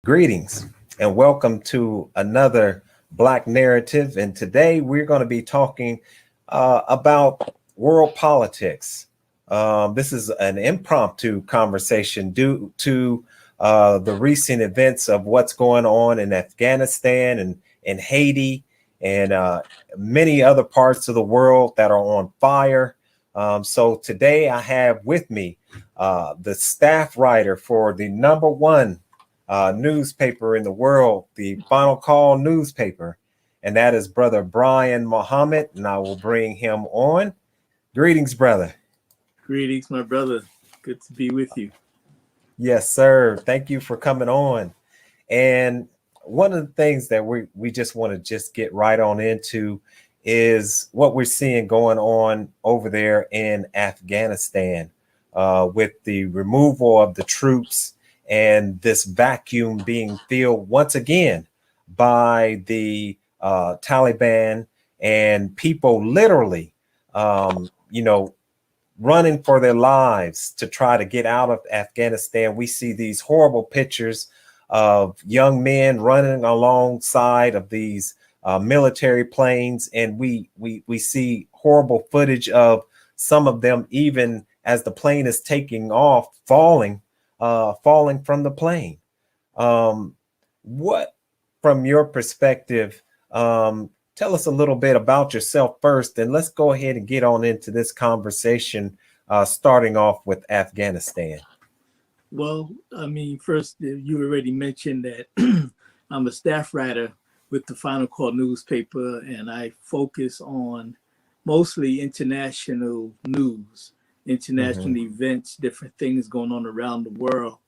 Greetings and welcome to another Black Narrative. And today we're going to be talking about world politics. This is an impromptu conversation due to the recent events of what's going on in Afghanistan and in Haiti and many other parts of the world that are on fire. So today I have with me the staff writer for the number one newspaper in the world, the Final Call newspaper, and that is Brother Brian Muhammad, and I will bring him on. Greetings, brother. Greetings, my brother. Good to be with you. Yes, sir. Thank you for coming on. And one of the things that we just want to just get right on into is what we're seeing going on over there in Afghanistan with the removal of the troops and this vacuum being filled once again by the Taliban and people literally, running for their lives to try to get out of Afghanistan. We see these horrible pictures of young men running alongside of these military planes, and we see horrible footage of some of them even as the plane is taking off, falling from the plane. What, from your perspective, tell us a little bit about yourself first, and let's go ahead and get on into this conversation, starting off with Afghanistan. Well, I mean, first, you already mentioned that I'm a staff writer with the Final Call newspaper, and I focus on mostly international news, international events, different things going on around the world.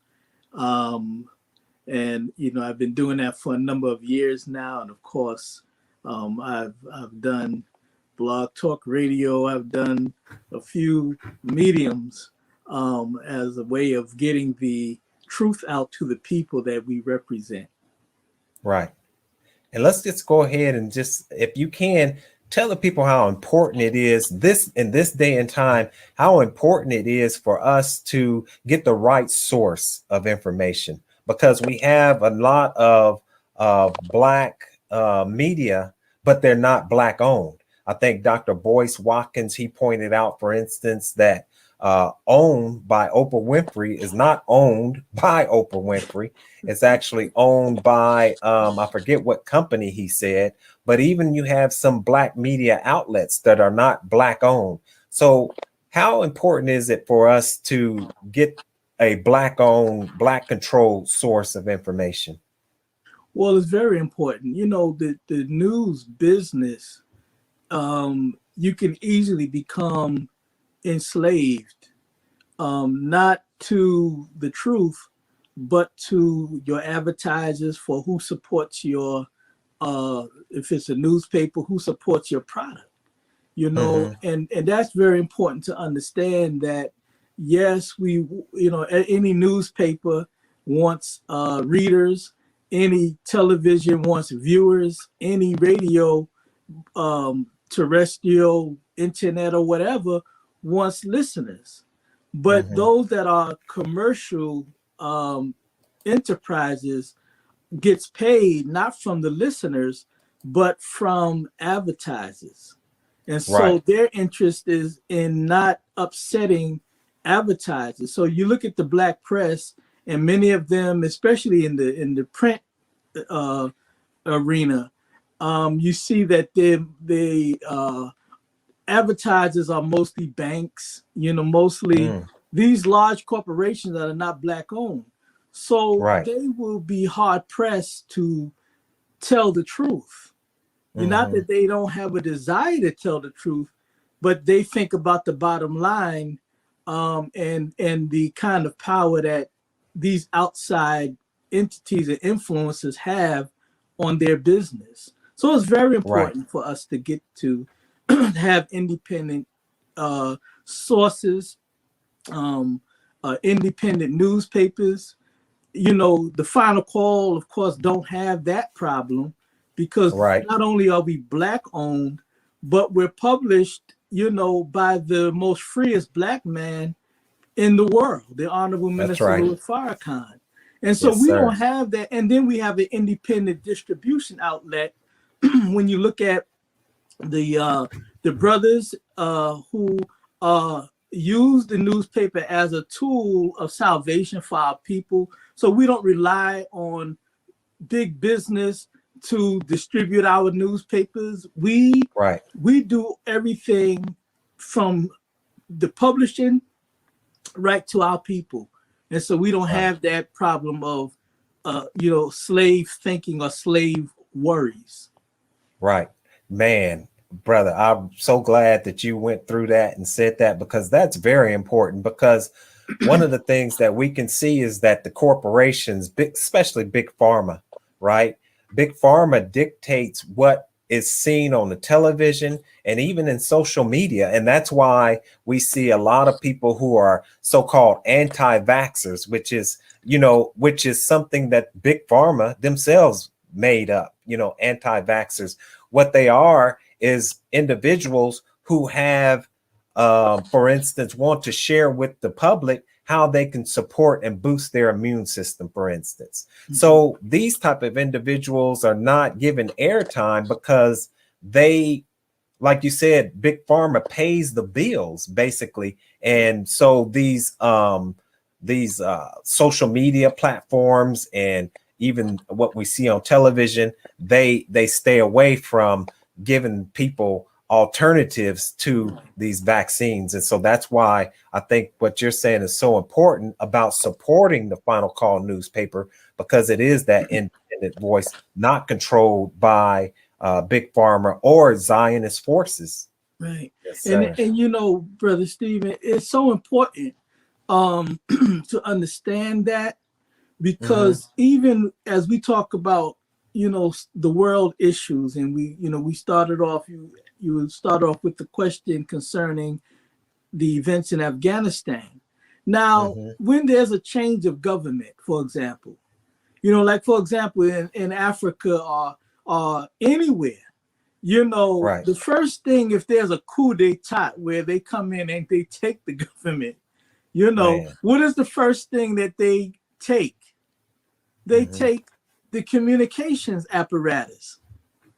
And, I've been doing that for a number of years now. And of course, I've done blog talk radio. I've done a few mediums as a way of getting the truth out to the people that we represent. Right. And let's just go ahead and just, if you can, tell the people how important it is in this day and time, how important it is for us to get the right source of information, because we have a lot of Black media, but they're not Black owned. I think Dr. Boyce Watkins, he pointed out, for instance, that owned by Oprah Winfrey is not owned by Oprah Winfrey. It's actually owned by, I forget what company he said, but even you have some Black media outlets that are not Black owned. So how important is it for us to get a Black owned, Black controlled source of information? Well, it's very important. The news business, you can easily become enslaved, not to the truth, but to your advertisers for who supports your, if it's a newspaper, who supports your product, and that's very important to understand that, yes, any newspaper wants readers, any television wants viewers, any radio, terrestrial, internet, or whatever wants listeners. But those that are commercial enterprises gets paid not from the listeners, but from advertisers. And so their interest is in not upsetting advertisers. So you look at the Black press, and many of them, especially in the print arena, you see that they advertisers are mostly banks, mostly these large corporations that are not Black owned. So they will be hard pressed to tell the truth. Not that they don't have a desire to tell the truth, but they think about the bottom line, and the kind of power that these outside entities and influencers have on their business. So it's very important for us to get to have independent sources, independent newspapers. The Final Call, of course, don't have that problem, because not only are we Black owned, but we're published, by the most freest Black man in the world, the Honorable Minister Louis Farrakhan. And so Yes, we sir. don't have that. And then we have an independent distribution outlet. When you look at the brothers who use the newspaper as a tool of salvation for our people, so we don't rely on big business to distribute our newspapers. We do everything from the publishing right to our people, and so we don't have that problem of slave thinking or slave worries. Right. Man, brother, I'm so glad that you went through that and said that, because that's very important. Because one of the things that we can see is that the corporations, especially big pharma, right? Big pharma dictates what is seen on the television and even in social media. And that's why we see a lot of people who are so-called anti-vaxxers, which is something that big pharma themselves made up, anti-vaxxers. What they are is individuals who have, for instance, want to share with the public how they can support and boost their immune system, for instance. So these type of individuals are not given airtime because they, like you said, big pharma pays the bills basically. And so these social media platforms and even what we see on television, they stay away from giving people alternatives to these vaccines. And so that's why I think what you're saying is so important about supporting the Final Call newspaper, because it is that independent voice, not controlled by big pharma or Zionist forces. Right. Yes, and Brother Stephen, it's so important to understand that, because even as we talk about the world issues, and we started off, you would start off with the question concerning the events in Afghanistan. Now, when there's a change of government, for example, like for example in Africa or anywhere, the first thing, if there's a coup d'etat where they come in and they take the government, what is the first thing that they take? They take the communications apparatus.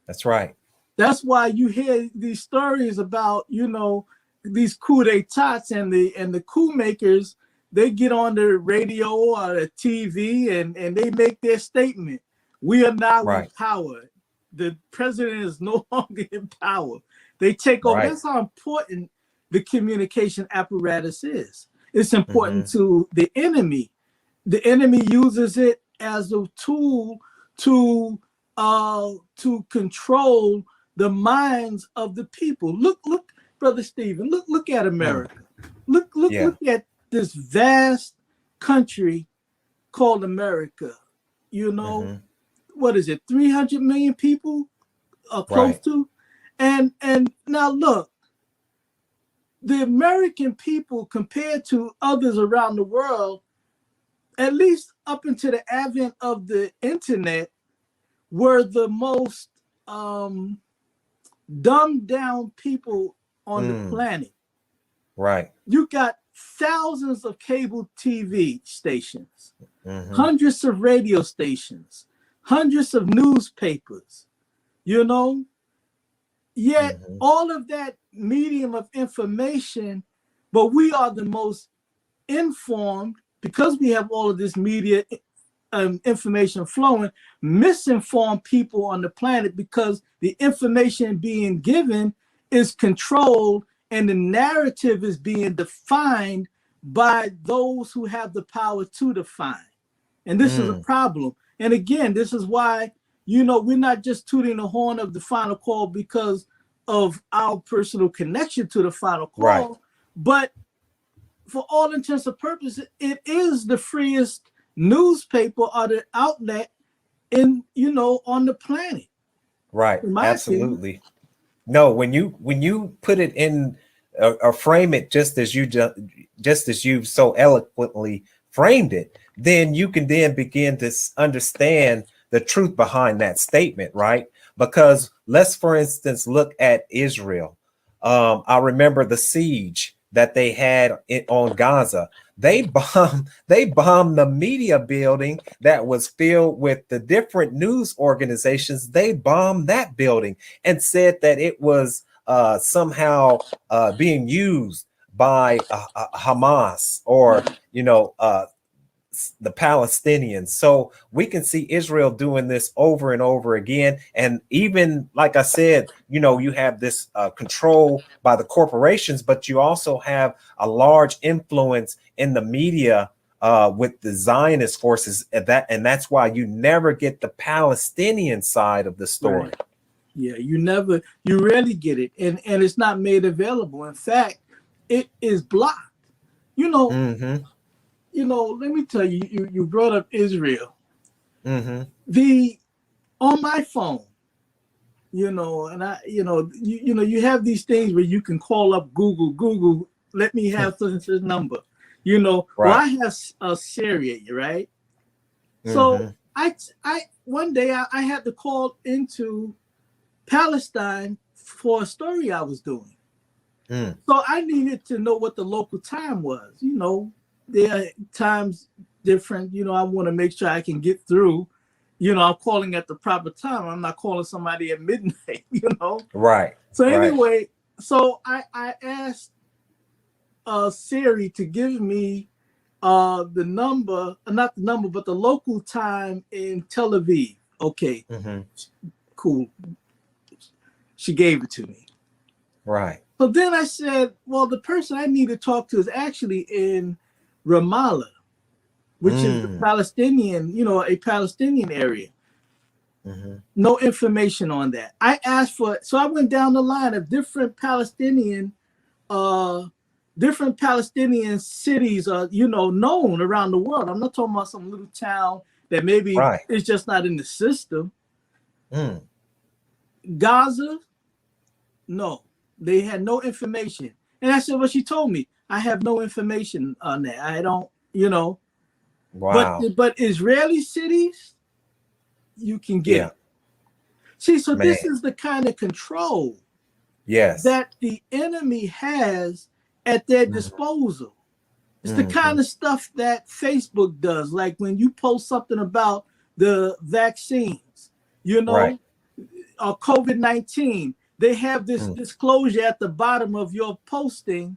That's right. That's why you hear these stories about, these coup d'etats and the coup makers. They get on the radio or the TV and they make their statement. We are now in power. The president is no longer in power. They take over. That's how important the communication apparatus is. It's important to the enemy. The enemy uses it as a tool to control the minds of the people. Look, Brother Stephen, look at America. Look at this vast country called America. What is it? 300 million people close to? And now look, the American people compared to others around the world, at least up until the advent of the internet, were the most dumbed down people on the planet. Right. You got thousands of cable TV stations, hundreds of radio stations, hundreds of newspapers, yet all of that medium of information, but we are the most informed, because we have all of this media information flowing, misinformed people on the planet, because the information being given is controlled and the narrative is being defined by those who have the power to define. And this is a problem. And again, this is why, we're not just tooting the horn of the Final Call because of our personal connection to the Final Call, but for all intents and purposes, it is the freest newspaper or the outlet on the planet. Right. Absolutely. Opinion. No, when you put it in or frame it just as you've so eloquently framed it, then you can then begin to understand the truth behind that statement, right? Because let's, for instance, look at Israel. I remember the siege that they had on Gaza. They bombed the media building that was filled with the different news organizations. They bombed that building and said that it was somehow being used by Hamas or the Palestinians. So we can see Israel doing this over and over again. And even like I said, you have this control by the corporations, but you also have a large influence in the media with the Zionist forces, and that's why you never get the Palestinian side of the story. Right. Yeah, you rarely get it, and it's not made available. In fact, it is blocked. Let me tell you, you brought up Israel. On my phone, and you have these things where you can call up Google, let me have such a number. Well, I have a Siri, right? So I one day I had to call into Palestine for a story I was doing. So I needed to know what the local time was. There are times different. I want to make sure I can get through. I'm calling at the proper time. I'm not calling somebody at midnight, Right. So anyway, so I asked Siri to give me the number, not the number, but the local time in Tel Aviv. Okay. Cool. She gave it to me. Right. So then I said, well, the person I need to talk to is actually in Ramallah, which is the Palestinian, a Palestinian area. No information on that. I asked so I went down the line of different Palestinian cities are, known around the world. I'm not talking about some little town that maybe is just not in the system. Gaza, no, they had no information. And I said, well, she told me, I have no information on that. I don't, Wow. But Israeli cities, you can get it. See, so this is the kind of control that the enemy has at their disposal. It's the kind of stuff that Facebook does. Like when you post something about the vaccines, or COVID-19, they have this disclosure at the bottom of your posting,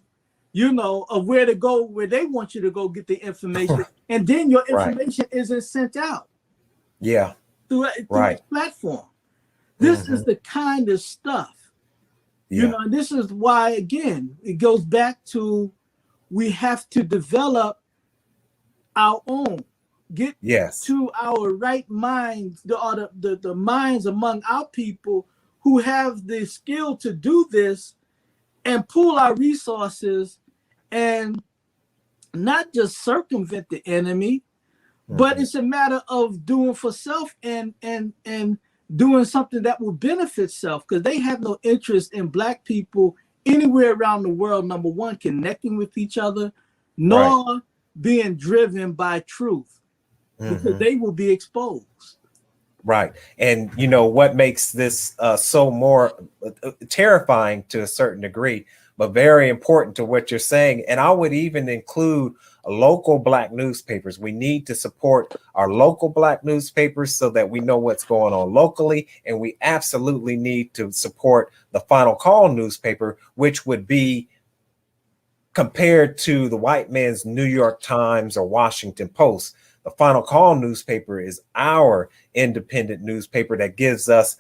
of where to go, where they want you to go get the information. And then your information isn't sent out. Yeah. Through a platform. This is the kind of stuff, and this is why, again, it goes back to we have to develop our own, get to our right minds, the minds among our people who have the skill to do this and pool our resources and not just circumvent the enemy, but it's a matter of doing for self and doing something that will benefit self, because they have no interest in Black people anywhere around the world, number one, connecting with each other, nor being driven by truth, because they will be exposed. Right. And what makes this so more terrifying to a certain degree, but very important to what you're saying. And I would even include local Black newspapers. We need to support our local Black newspapers so that we know what's going on locally. And we absolutely need to support the Final Call newspaper, which would be compared to the white man's New York Times or Washington Post. The Final Call newspaper is our independent newspaper that gives us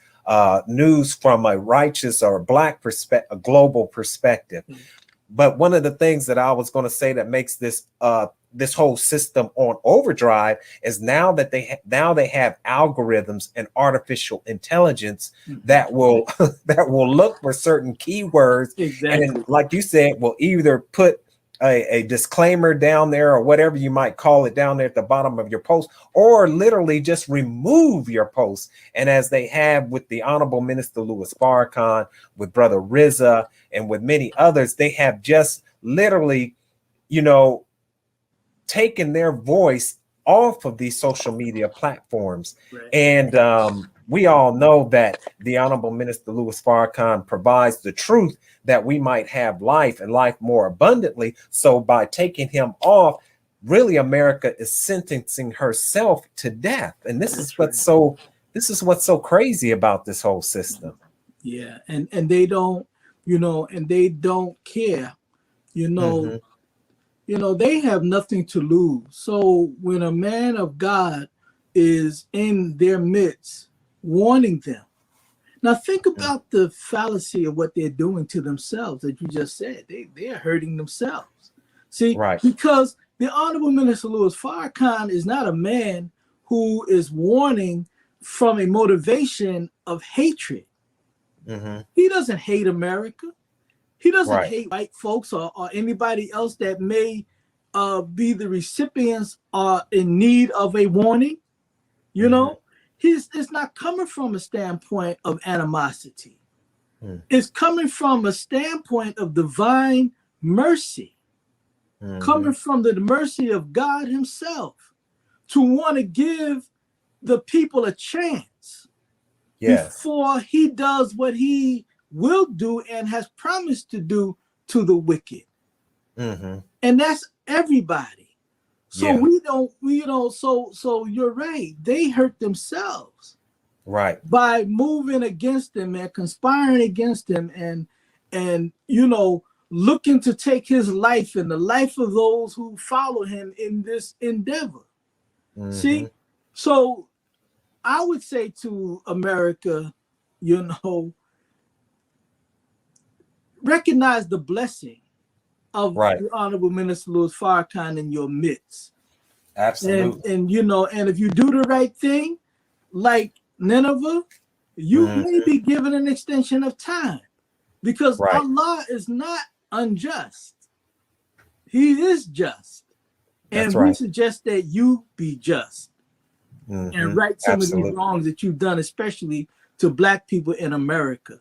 news from a righteous or a Black perspective, a global perspective. But one of the things that I was going to say that makes this this whole system on overdrive is now they have algorithms and artificial intelligence that will look for certain keywords, and like you said, will either put a disclaimer down there or whatever you might call it down there at the bottom of your post, or literally just remove your post. And as they have with the Honorable Minister Louis Farrakhan, with Brother Rizza, and with many others, they have just literally, taken their voice off of these social media platforms. And we all know that the Honorable Minister Louis Farrakhan provides the truth that we might have life and life more abundantly. So by taking him off, really America is sentencing herself to death. And this is what's so crazy about this whole system. Yeah, and they don't, and they don't care, they have nothing to lose. So when a man of God is in their midst warning them, now think about the fallacy of what they're doing to themselves that you just said. They're hurting themselves. See, because the Honorable Minister Louis Farrakhan is not a man who is warning from a motivation of hatred. He doesn't hate America. He doesn't hate white folks or anybody else that may be the recipients in need of a warning. It's not coming from a standpoint of animosity. It's coming from a standpoint of divine mercy, coming from the mercy of God himself to want to give the people a chance before he does what he will do and has promised to do to the wicked. And that's everybody. So so you're right. They hurt themselves. By moving against him and conspiring against him and looking to take his life and the life of those who follow him in this endeavor. See? So I would say to America, recognize the blessing of the Honorable Minister Louis Farrakhan in your midst. Absolutely. And if you do the right thing, like Nineveh, you may be given an extension of time, because Allah is not unjust. He is just. And we suggest that you be just and right some of these wrongs that you've done, especially to Black people in America.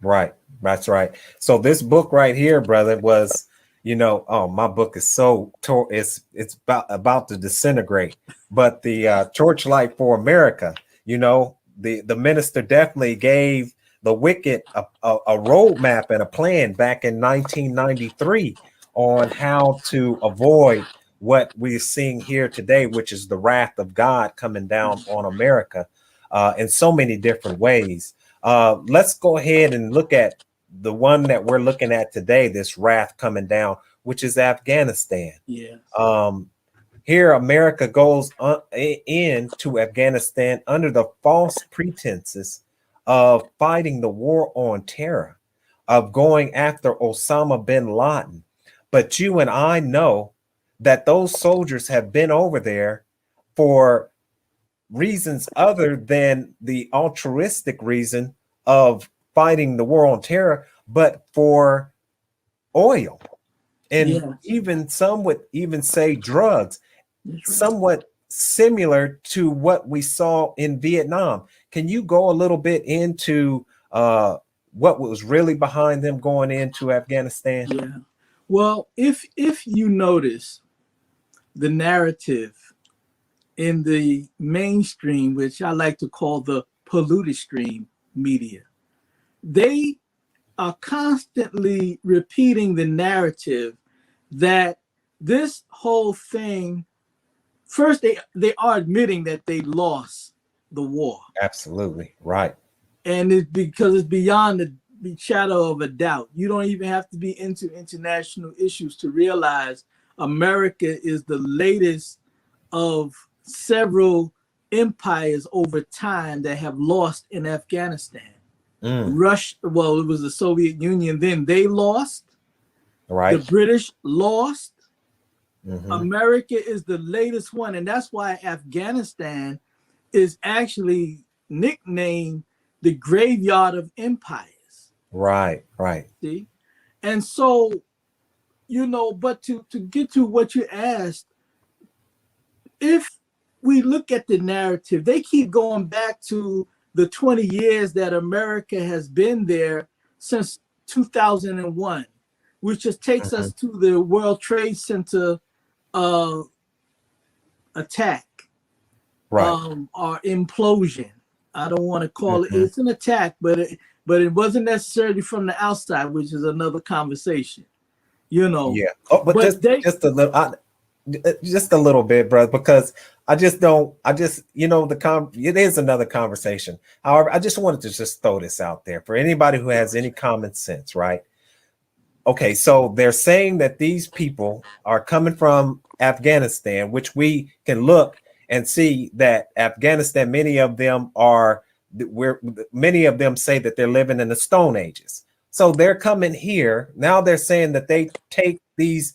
Right. That's right. So this book right here, brother, was, my book is it's about to disintegrate. But the Torchlight for America, the minister definitely gave the wicked a roadmap and a plan back in 1993 on how to avoid what we're seeing here today, which is the wrath of God coming down on America in so many different ways. Let's go ahead and look at the one that we're looking at today, this wrath coming down, which is Afghanistan. Here, America goes into Afghanistan under the false pretenses of fighting the war on terror, of going after Osama bin Laden. But you and I know that those soldiers have been over there for reasons other than the altruistic reason of fighting the war on terror, but for oil. And even some would even say drugs, somewhat similar to what we saw in Vietnam. Can you go a little bit into what was really behind them going into Afghanistan? Well, if you notice the narrative in the mainstream, which I like to call the polluted stream media, they are constantly repeating the narrative that this whole thing, first they are admitting that they lost the war. Absolutely right. And it's because it's beyond the shadow of a doubt. You don't even have to be into international issues to realize America is the latest of several empires over time that have lost in Afghanistan. Russia, well, it was the Soviet Union then, they lost. The British lost. America is the latest one, and that's why Afghanistan is actually nicknamed the graveyard of empires. See? And so, but to get to what you asked, if we look at the narrative, they keep going back to the 20 years that America has been there since 2001, which just takes us to the World Trade Center attack or implosion. I don't want to call it. It's an attack, but it wasn't necessarily from the outside, which is another conversation. You know. Yeah. Oh, but just a little. Just a little bit, brother, because it is another conversation. However, I just wanted to just throw this out there for anybody who has any common sense, right? Okay, so they're saying that these people are coming from Afghanistan, which we can look and see that Afghanistan, many of them say that they're living in the Stone Ages. So they're coming here. Now they're saying that they take these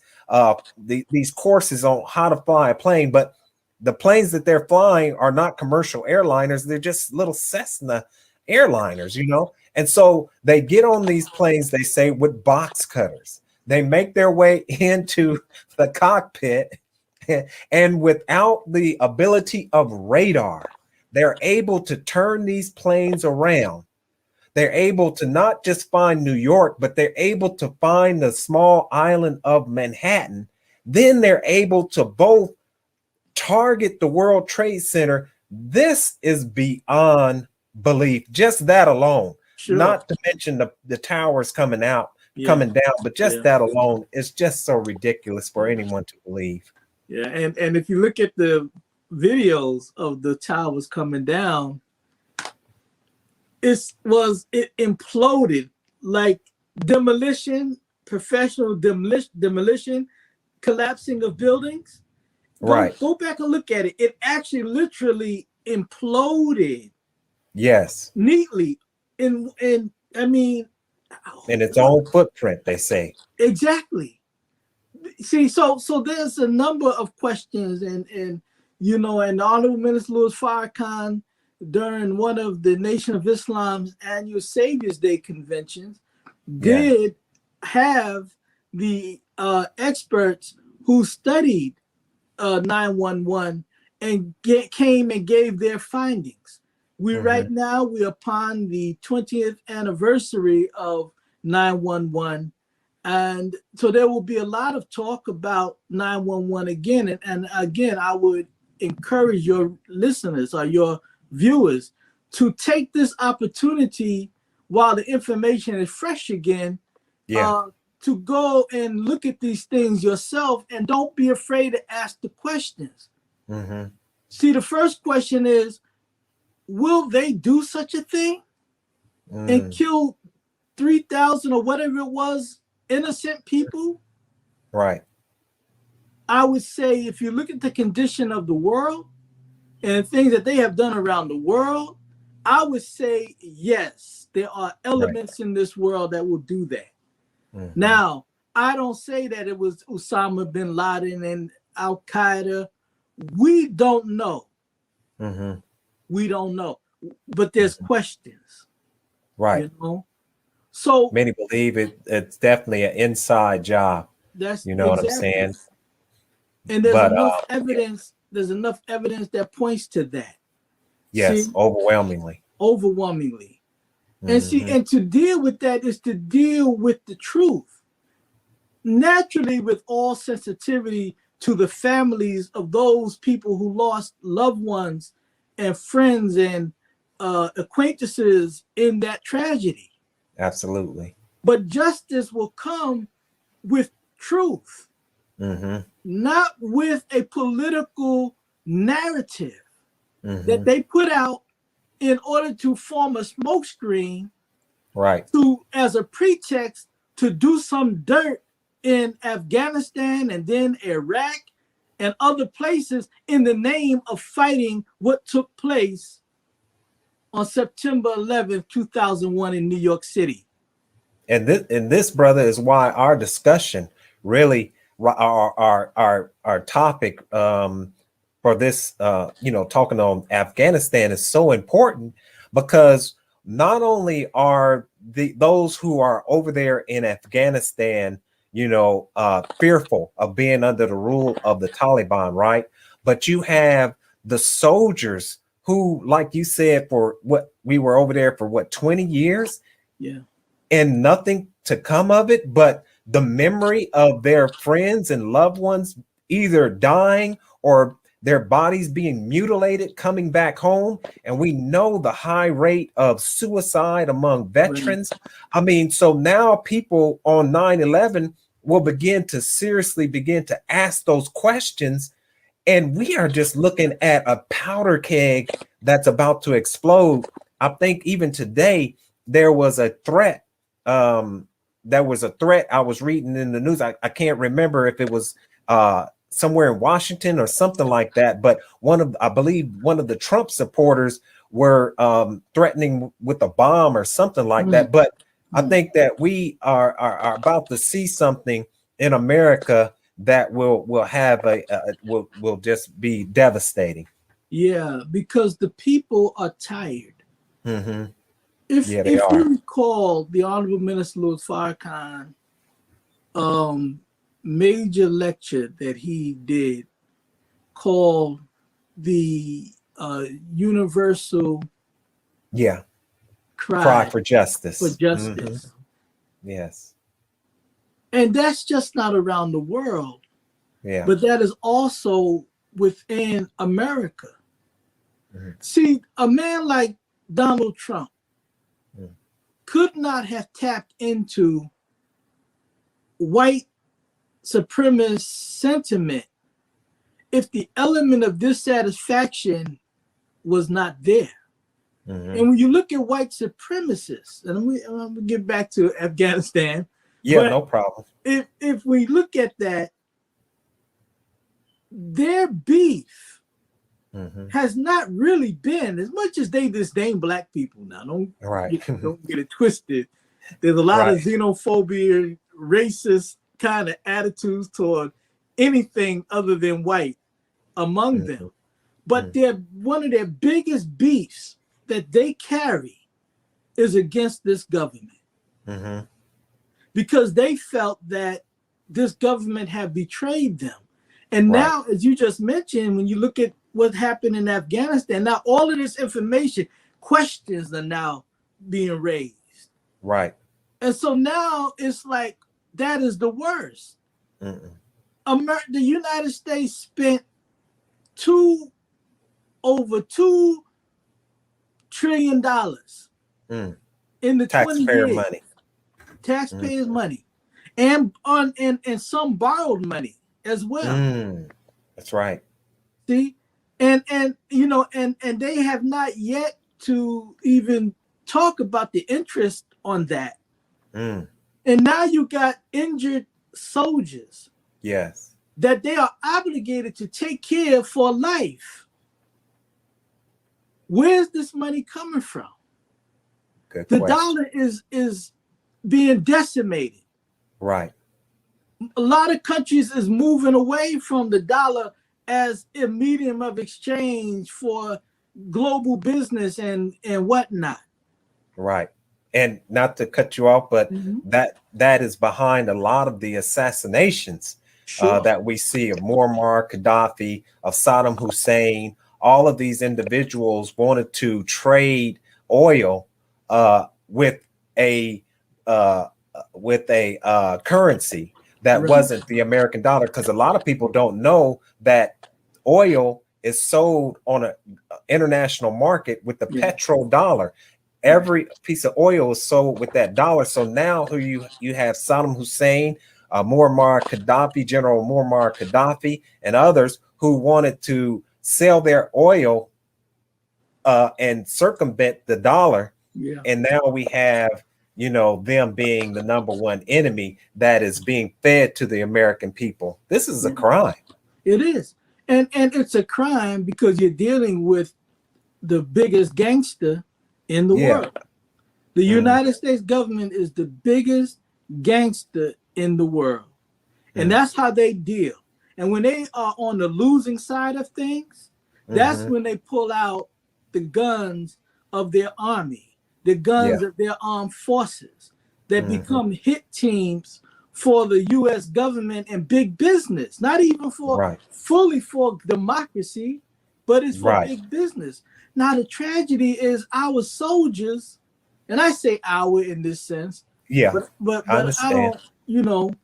courses on how to fly a plane, but the planes that they're flying are not commercial airliners. They're just little Cessna airliners, And so they get on these planes, they say, with box cutters. They make their way into the cockpit, and without the ability of radar, they're able to turn these planes around. They're able to not just find New York, but they're able to find the small island of Manhattan. Then they're able to both target the World Trade Center. This is beyond belief. Just that alone, not to mention the towers coming down, but just that alone is just so ridiculous for anyone to believe. Yeah, and if you look at the videos of the towers coming down, it imploded like professional demolition, collapsing of buildings. Go back and look at it. It actually literally imploded. Yes. Neatly. In its own footprint, they say. Exactly. See, so there's a number of questions, and and Honorable Minister Louis Farrakhan, during one of the Nation of Islam's annual Savior's Day conventions, did have the experts who studied 911 and came and gave their findings. Right now we're upon the 20th anniversary of 911, and so there will be a lot of talk about 911 again. And again, I would encourage your listeners or your viewers to take this opportunity while the information is fresh again, to go and look at these things yourself, and don't be afraid to ask the questions. See, the first question is, will they do such a thing and kill 3,000 or whatever it was innocent people? Right. I would say, if you look at the condition of the world and things that they have done around the world, I would say yes, there are elements in this world that will do that. Now, I don't say that it was Osama bin Laden and Al Qaeda. We don't know. We don't know, but there's questions. Right. So many believe it's definitely an inside job. That's what I'm saying. And there's enough evidence. There's enough evidence that points to that. Yes, see? Overwhelmingly. And see, and to deal with that is to deal with the truth. Naturally, with all sensitivity to the families of those people who lost loved ones and friends and acquaintances in that tragedy. Absolutely. But justice will come with truth, not with a political narrative that they put out in order to form a smokescreen, as a pretext to do some dirt in Afghanistan and then Iraq and other places in the name of fighting what took place on September 11th, 2001 in New York City. And this, brother, is why our discussion really, our topic for this, talking on Afghanistan is so important, because not only are those who are over there in Afghanistan, fearful of being under the rule of the Taliban, right? But you have the soldiers who, like you said, we were over there for 20 years? Yeah. And nothing to come of it, but the memory of their friends and loved ones either dying or their bodies being mutilated coming back home, and we know the high rate of suicide among veterans. I mean, so now people on 9/11 will begin to seriously begin to ask those questions, and we are just looking at a powder keg that's about to explode. I think even today there was a threat. There was a threat I was reading in the news. I can't remember if it was somewhere in Washington or something like that, but I believe one of the Trump supporters were threatening with a bomb or something like that. But I think that we are about to see something in America that will have will just be devastating. Yeah, because the people are tired. Mm-hmm. If you recall, the Honorable Minister Louis Farrakhan major lecture that he did called the universal cry for justice. For justice. Mm-hmm. Yes. And that's just not around the world. Yeah. But that is also within America. Mm-hmm. See, a man like Donald Trump could not have tapped into white supremacist sentiment if the element of dissatisfaction was not there. Mm-hmm. And when you look at white supremacists, and I'm gonna get back to Afghanistan. Yeah, no problem. If we look at that, their beef has not really been, as much as they disdain black people now. Don't get it twisted. There's a lot of xenophobia, racist kind of attitudes toward anything other than white among them. But one of their biggest beefs that they carry is against this government. Because they felt that this government had betrayed them. And now, as you just mentioned, when you look at what happened in Afghanistan, now all of this information, questions are now being raised. Right. And so now it's like, that is the worst. The United States spent over $2 trillion in the taxpayer 20 years. money. Taxpayers' money. And some borrowed money as well. That's right. See? And you know, and they have not yet to even talk about the interest on that. And now you got injured soldiers. Yes. That they are obligated to take care of for life. Where's this money coming from? Good the question. dollar is being decimated. Right. A lot of countries is moving away from the dollar as a medium of exchange for global business and whatnot. Right. And not to cut you off, but that is behind a lot of the assassinations that we see of Muammar Gaddafi, of Saddam Hussein. All of these individuals wanted to trade oil with a currency that wasn't the American dollar, because a lot of people don't know that oil is sold on an international market with the petrodollar. Every piece of oil is sold with that dollar. So now you have Saddam Hussein, Muammar Gaddafi, General Muammar Gaddafi, and others who wanted to sell their oil and circumvent the dollar. And now we have, them being the number one enemy that is being fed to the American people. This is a crime. It is. And it's a crime because you're dealing with the biggest gangster in the world. The United States government is the biggest gangster in the world. And that's how they deal. And when they are on the losing side of things, that's when they pull out the guns of their army, the guns of their armed forces that become hit teams for the U.S. government and big business, not even for fully for democracy, but it's for big business. Now, the tragedy is our soldiers, and I say our in this sense. But I don't,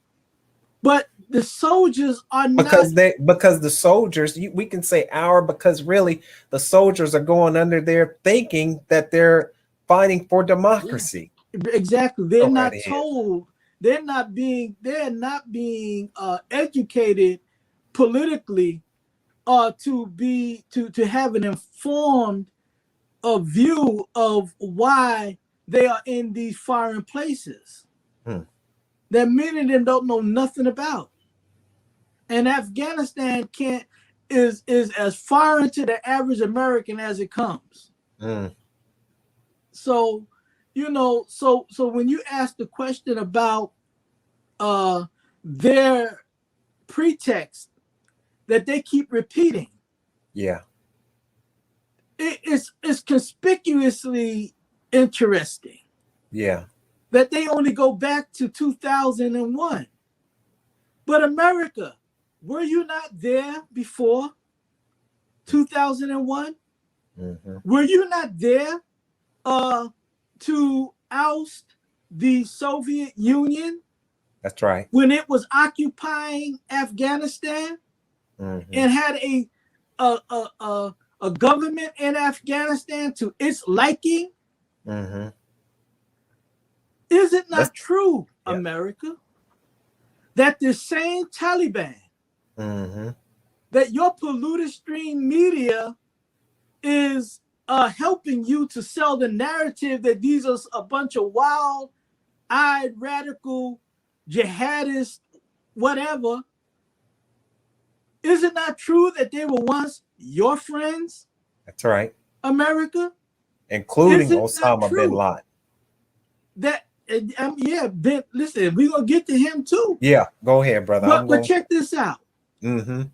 but the soldiers are because not, because the soldiers, we can say our, because really the soldiers are going under there thinking that they're fighting for democracy. exactly. They're Go right not ahead. told. They're not being educated politically, to have an informed view of why they are in these foreign places that many of them don't know nothing about. And Afghanistan is as foreign to the average American as it comes. So, so when you ask the question about their pretext that they keep repeating, it's conspicuously interesting. That they only go back to 2001. But America, were you not there before 2001? Were you not there to oust the Soviet Union? That's right. When it was occupying Afghanistan and had a government in Afghanistan to its liking? Is it not true, America, that the same Taliban, that your polluted stream media is helping you to sell the narrative that these are a bunch of wild-eyed, radical, jihadists, whatever? Is it not true that they were once your friends? That's right. America? Including Osama bin Laden. Listen, we're going to get to him too. Yeah, go ahead, brother. But check this out. Is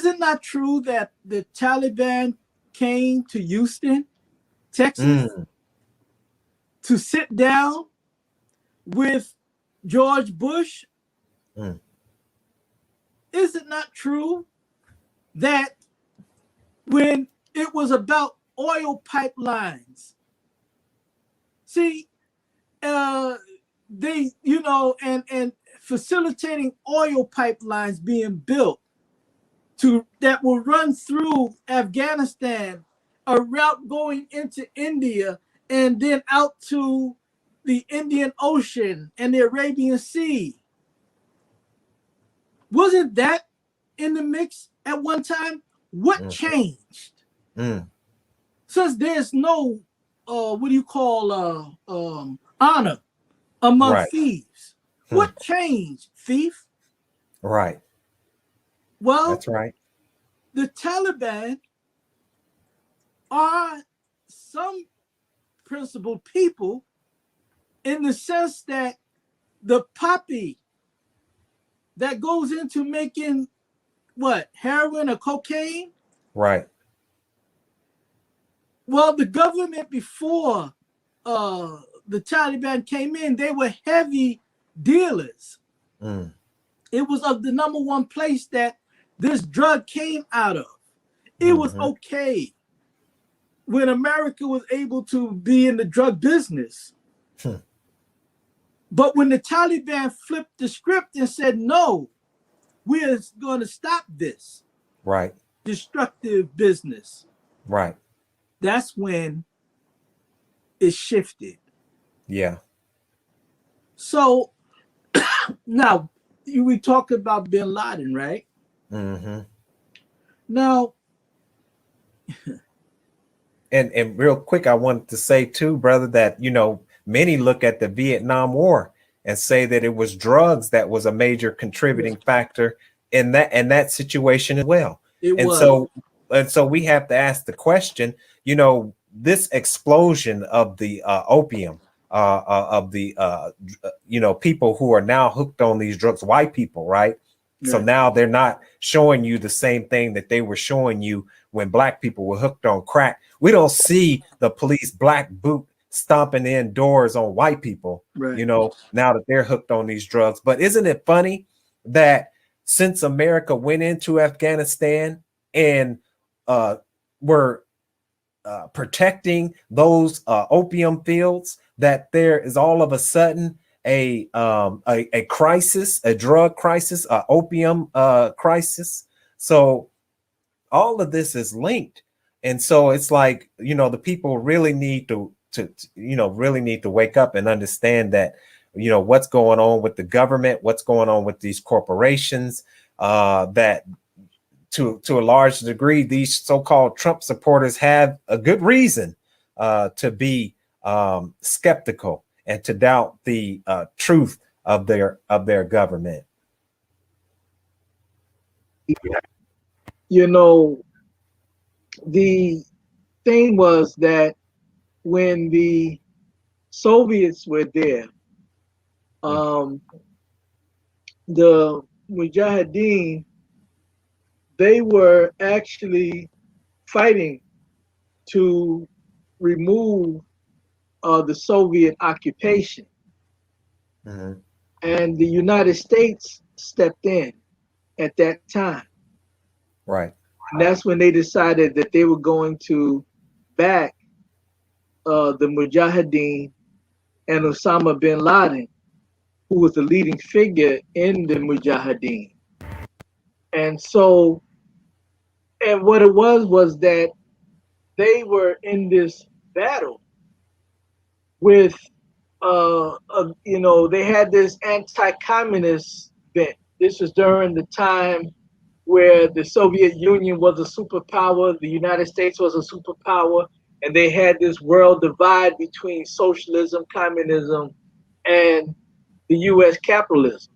it not true that the Taliban came to Houston, Texas, to sit down with George Bush? Is it not true that when it was about oil pipelines, see, they, and facilitating oil pipelines being built that will run through Afghanistan, a route going into India and then out to the Indian Ocean and the Arabian Sea? Wasn't that in the mix at one time? What changed? Since there's no honor among thieves. What changed, thief? Right. Well, that's right. The Taliban are some principled people in the sense that the poppy that goes into making heroin or cocaine? Right. Well, the government before the Taliban came in, they were heavy dealers. It was of the number one place that this drug came out of. It was okay when America was able to be in the drug business. But when the Taliban flipped the script and said, no, we're going to stop this destructive business. Right. That's when it shifted. Yeah. So now we talk about bin Laden, right? Now, and real quick, I wanted to say too, brother, that many look at the Vietnam War and say that it was drugs that was a major contributing factor in that situation as well. So we have to ask the question, this explosion of the opium, of the people who are now hooked on these drugs, white people, right? So now they're not showing you the same thing that they were showing you when black people were hooked on crack. We don't see the police black boot stomping in doors on white people, now that they're hooked on these drugs. But isn't it funny that since America went into Afghanistan and were protecting those opium fields, that there is all of a sudden a crisis, a drug crisis, a opium crisis. So all of this is linked. And so it's like, the people really need to really need to wake up and understand that, what's going on with the government, what's going on with these corporations, that to a large degree, these so-called Trump supporters have a good reason to be skeptical and to doubt the truth of their government. The thing was that when the Soviets were there, the Mujahideen, they were actually fighting to remove the Soviet occupation. Mm-hmm. And the United States stepped in at that time. Right. And that's when they decided that they were going to back the Mujahideen and Osama bin Laden, who was the leading figure in the Mujahideen. And so, and what it was that they were in this battle with, they had this anti-communist bent. This was during the time where the Soviet Union was a superpower, the United States was a superpower, and they had this world divide between socialism, communism, and the U.S. capitalism.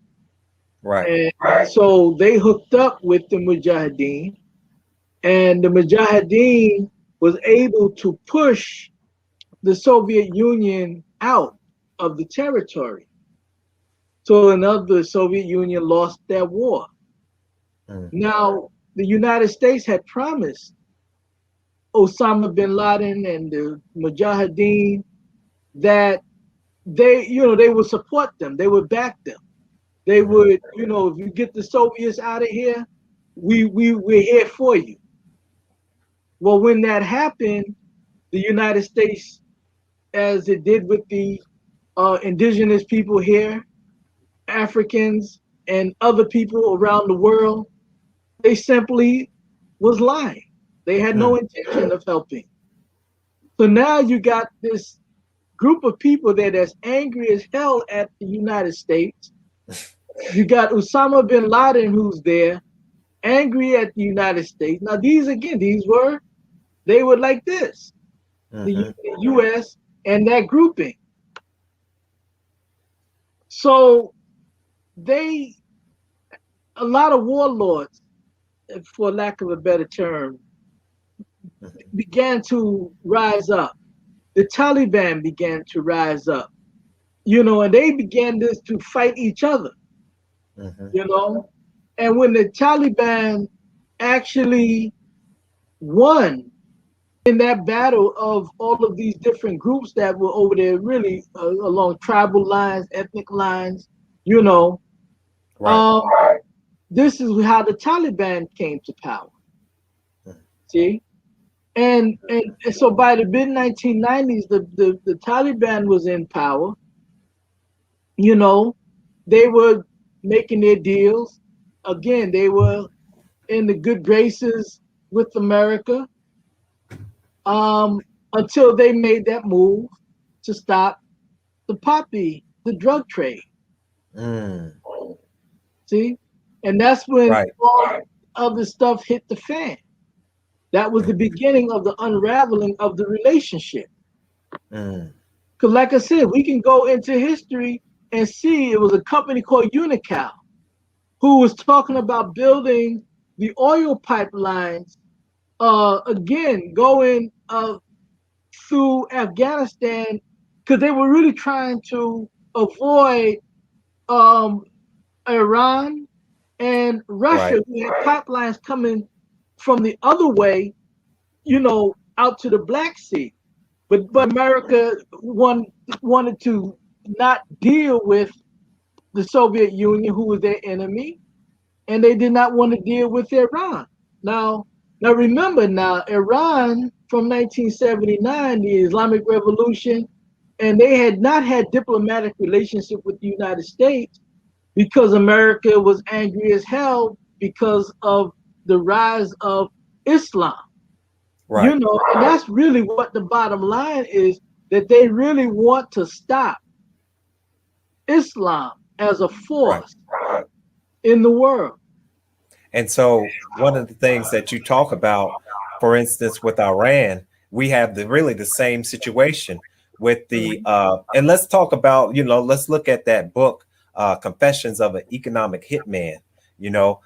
Right. And so they hooked up with the Mujahideen, and the Mujahideen was able to push the Soviet Union out of the territory. So another, the Soviet Union lost that war. Now, the United States had promised Osama bin Laden and the Mujahideen that they would support them, they would back them. They would, if you get the Soviets out of here, we're here for you. Well, when that happened, the United States, as it did with the indigenous people here, Africans, and other people around the world, they simply was lying. They had no intention of helping. So now you got this group of people that's angry as hell at the United States. You got Osama bin Laden who's there, angry at the United States. Now they were like this, the U.S. and that grouping. So a lot of warlords, for lack of a better term, began to rise up. The Taliban began to rise up, and they began to fight each other, And when the Taliban actually won in that battle of all of these different groups that were over there, really along tribal lines, ethnic lines, Right. This is how the Taliban came to power. See? And so by the mid 1990s, the Taliban was in power. They were making their deals. Again, they were in the good graces with America, until they made that move to stop the drug trade. See? And that's when all other stuff hit the fan. That was the beginning of the unraveling of the relationship. Because like I said, we can go into history and see it was a company called Unical who was talking about building the oil pipelines, again, going through Afghanistan, because they were really trying to avoid Iran and Russia, who had pipelines coming from the other way, out to the Black Sea. But America wanted to not deal with the Soviet Union, who was their enemy, and they did not want to deal with Iran. Now remember, Iran from 1979, the Islamic Revolution, and they had not had diplomatic relationship with the United States because America was angry as hell because of the rise of Islam. Right. You know, and that's really what the bottom line is, that they really want to stop Islam as a force in the world. And so one of the things that you talk about, for instance, with Iran, we have really the same situation with the and let's talk about, let's look at that book, Confessions of an Economic Hitman.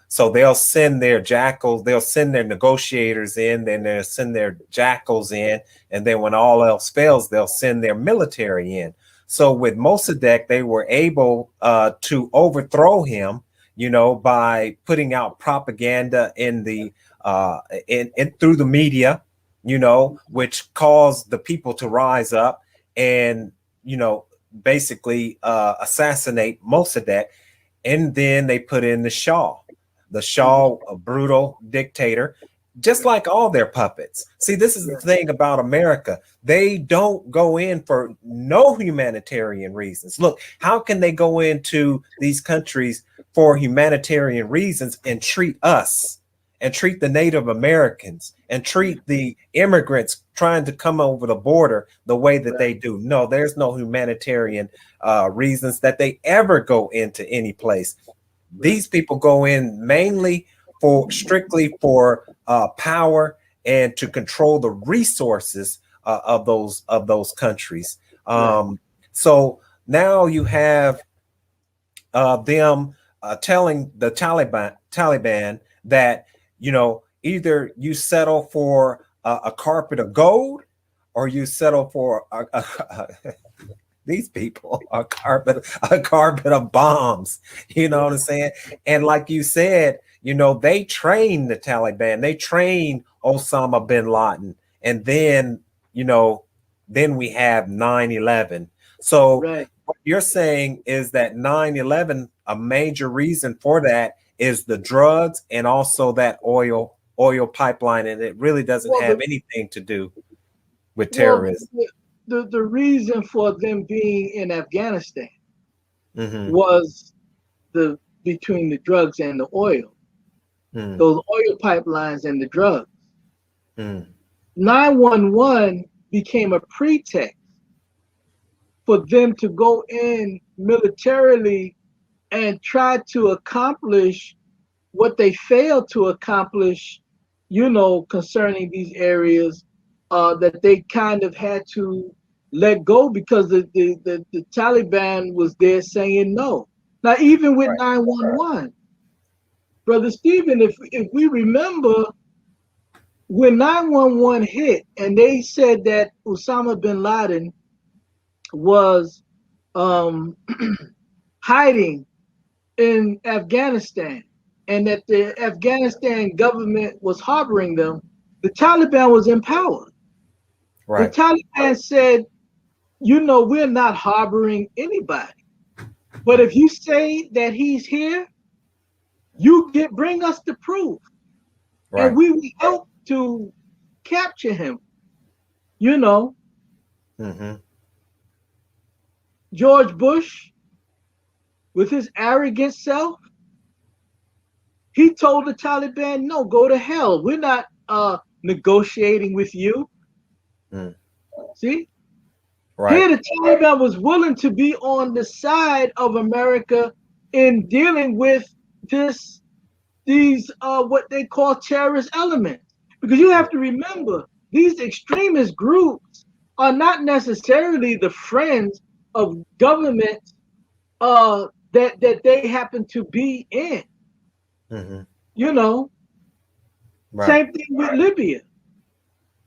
So they'll send their jackals, they'll send their negotiators in, then they'll send their jackals in, and then when all else fails, they'll send their military in. So with Mossadegh, they were able to overthrow him, by putting out propaganda in the through the media, which caused the people to rise up and basically assassinate Mossadegh. And then they put in the Shah, a brutal dictator, just like all their puppets. See, this is the thing about America. They don't go in for no humanitarian reasons. Look, how can they go into these countries for humanitarian reasons and treat us and treat the Native Americans and treat the immigrants trying to come over the border the way that they do? No, there's no humanitarian reasons that they ever go into any place. These people go in mainly strictly for power and to control the resources of those countries. So now you have them telling the Taliban that either you settle for a carpet of gold, or you settle for these people a carpet of bombs. You know what I'm saying? And like you said, they train the Taliban, they train Osama bin Laden, and then then we have 9/11. So what you're saying is that 9/11, a major reason for that is the drugs and also that oil pipeline, and it really doesn't have anything to do with terrorism. The reason for them being in Afghanistan was between the drugs and the oil, those oil pipelines and the drugs. 911 became a pretext for them to go in militarily and try to accomplish what they failed to accomplish, concerning these areas that they kind of had to let go because the Taliban was there saying no. Now, even with 911, Brother Stephen, if we remember, when 911 hit and they said that Osama bin Laden was hiding in Afghanistan and that the Afghanistan government was harboring them, the Taliban was in power. The Taliban said, we're not harboring anybody, but if you say that he's here, bring us the proof, and we will help to capture him. George Bush, with his arrogant self, he told the Taliban, no, go to hell. We're not negotiating with you. See? Here the Taliban was willing to be on the side of America in dealing with these what they call terrorist elements. Because you have to remember, these extremist groups are not necessarily the friends of governments that they happen to be in. Same thing with Libya.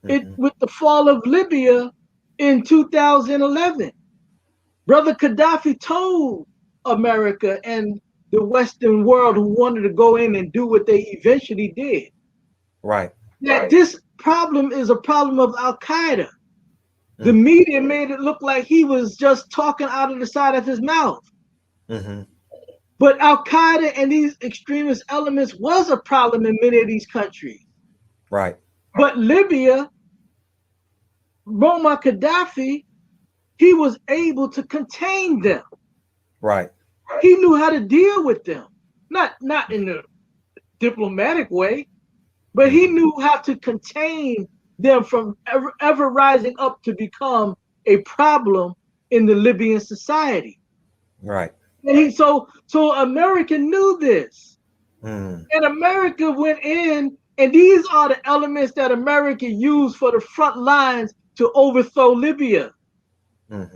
With the fall of Libya in 2011, Brother Gaddafi told America and the Western world who wanted to go in and do what they eventually did, that this problem is a problem of Al-Qaeda. The media made it look like he was just talking out of the side of his mouth. But Al-Qaeda and these extremist elements was a problem in many of these countries. But Libya, Muammar Gaddafi he was able to contain them. Right. He knew how to deal with them, not in a diplomatic way, but he knew how to contain them from ever rising up to become a problem in the Libyan society. Right. And so America knew this. And America went in, and these are the elements that America used for the front lines to overthrow Libya.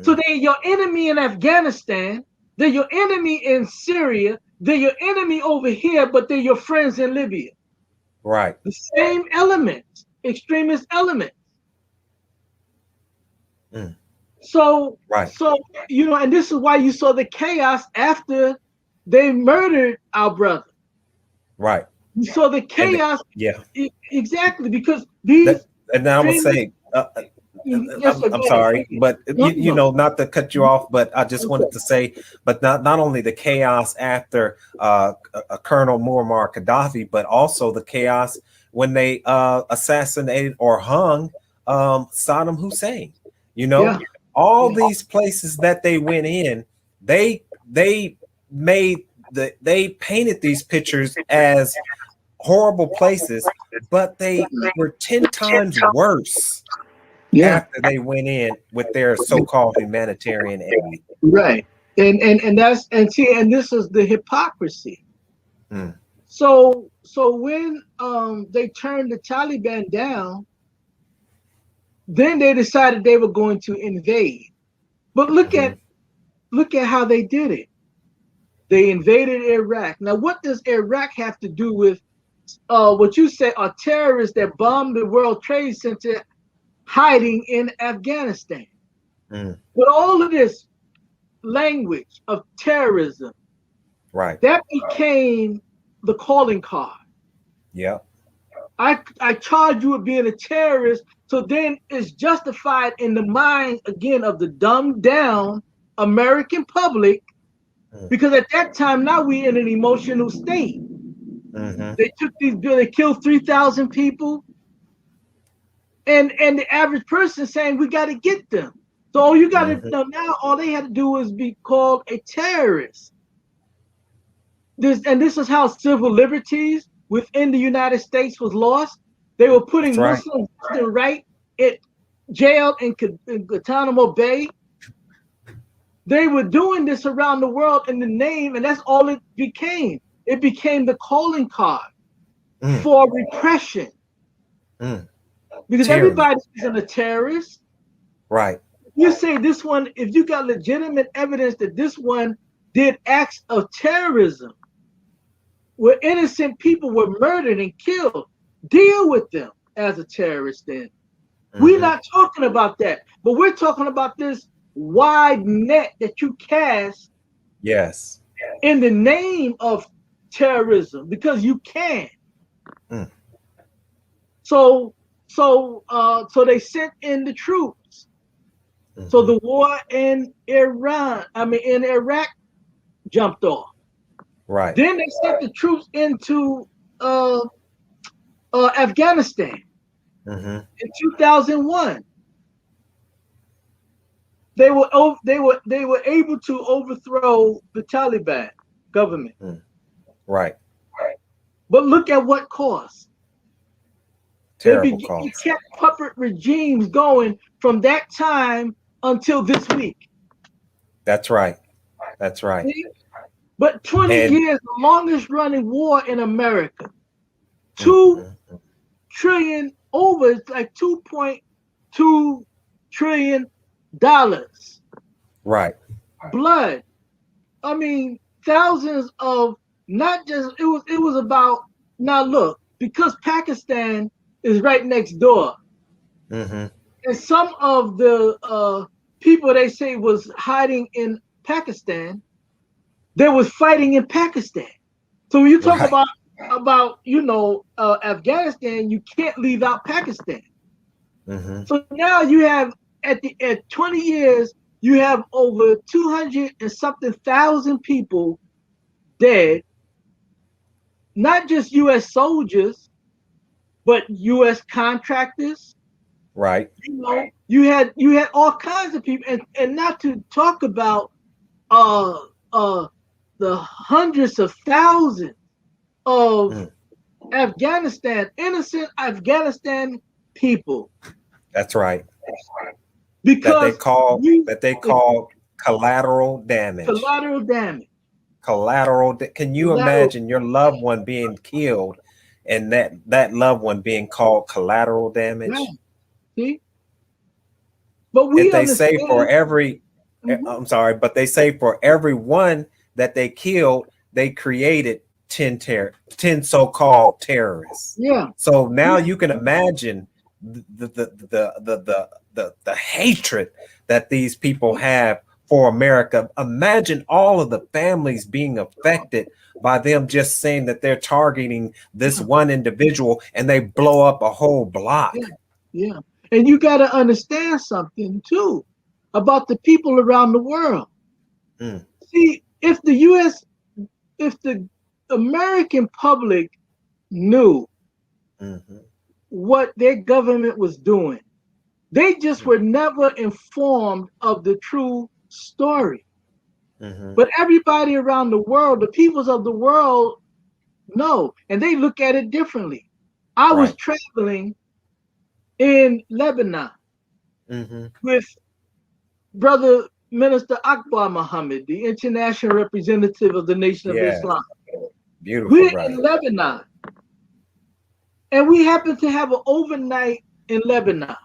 So they're your enemy in Afghanistan, they're your enemy in Syria, they're your enemy over here, but they're your friends in Libya. Right. The same elements, extremist elements. So, and this is why you saw the chaos after they murdered our brother. Right. You saw the chaos. Exactly, because these. And I would say, I'm sorry, but you know, not to cut you off, but I just wanted to say, but not only the chaos after Colonel Muammar Gaddafi, but also the chaos when they assassinated or hung Saddam Hussein. You know, all these places that they went in, they painted these pictures as horrible places, but they were 10 times worse after they went in with their so-called humanitarian aid. Right. And this is the hypocrisy. So when they turned the Taliban down, then they decided they were going to invade. But look at how they did it. They invaded Iraq. Now, what does Iraq have to do with what you say are terrorists that bombed the World Trade Center hiding in Afghanistan? With all of this language of terrorism, that became the calling card. I charge you with being a terrorist, so then it's justified in the mind again of the dumbed down American public, because at that time now we're in an emotional state. They took they killed 3,000 people, and the average person saying we got to get them. So all you got to know now, all they had to do is be called a terrorist. This is how civil liberties within the United States was lost. They were putting Muslims right at jail in Guantanamo Bay. They were doing this around the world in the name, and that's all it became. It became the calling card for repression. Because everybody isn't a terrorist. Right. You say this one, if you got legitimate evidence that this one did acts of terrorism, where innocent people were murdered and killed, deal with them as a terrorist then. We're not talking about that, but we're talking about this wide net that you cast in the name of terrorism, because you can. So they sent in the troops. So the war in Iraq jumped off. Right. Then they sent the troops into Afghanistan in 2001. They were able to overthrow the Taliban government. Right. But look at what cost. Terrible cost. They kept puppet regimes going from that time until this week. That's right. That's right. See? But 20 years, the longest running war in America. $2 trillion, over, it's like $2.2 trillion. Right. Blood. I mean, thousands of, not just, it was about, now look, because Pakistan is right next door. And some of the people they say was hiding in Pakistan, they was fighting in Pakistan. So when you talk about Afghanistan, you can't leave out Pakistan. So now you have at 20 years, you have over 200 and something thousand people dead, not just U.S. soldiers, but U.S. contractors, Right. You know, you had all kinds of people, and not to talk about uh the hundreds of thousands of Afghanistan, innocent Afghanistan people. That's right. Because that they call collateral damage. Collateral damage. Can you imagine your loved one being killed and that loved one being called collateral damage? Right. See? But we If they say understand. for every I'm sorry, but they say for every one that they killed, they created 10 so-called terrorists. Yeah. So now you can imagine the hatred that these people have for America. Imagine all of the families being affected by them just saying that they're targeting this one individual and they blow up a whole block. Yeah. And you got to understand something too about the people around the world. See, if the American public knew what their government was doing, they just were never informed of the true story. But everybody around the world, the peoples of the world, know, and they look at it differently. I was traveling in Lebanon with Brother Minister Akbar Muhammad, the international representative of the Nation of Islam. Beautiful. We're in Lebanon, and we happen to have an overnight in Lebanon.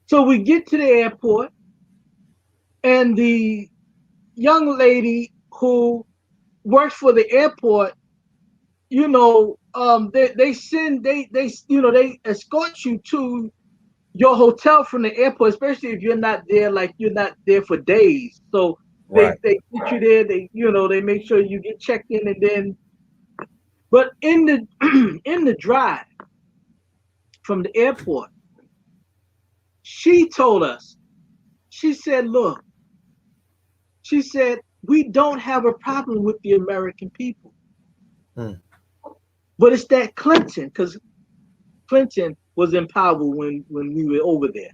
So we get to the airport, and the young lady who works for the airport, you know, they escort you to your hotel from the airport, especially if you're not there, like you're not there for days. So they get you there, they make sure you get checked in, and then, but in the in the drive from the airport, she told us, she said, look, she said, we don't have a problem with the American people. But it's that Clinton, because Clinton was in power when we were over there.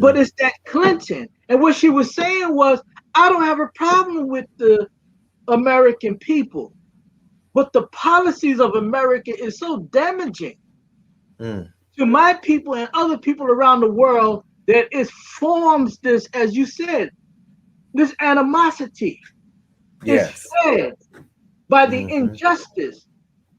But it's that Clinton. And what she was saying was, I don't have a problem with the American people, but the policies of America is so damaging to my people and other people around the world that it forms this, as you said, this animosity. It's fed by the injustice.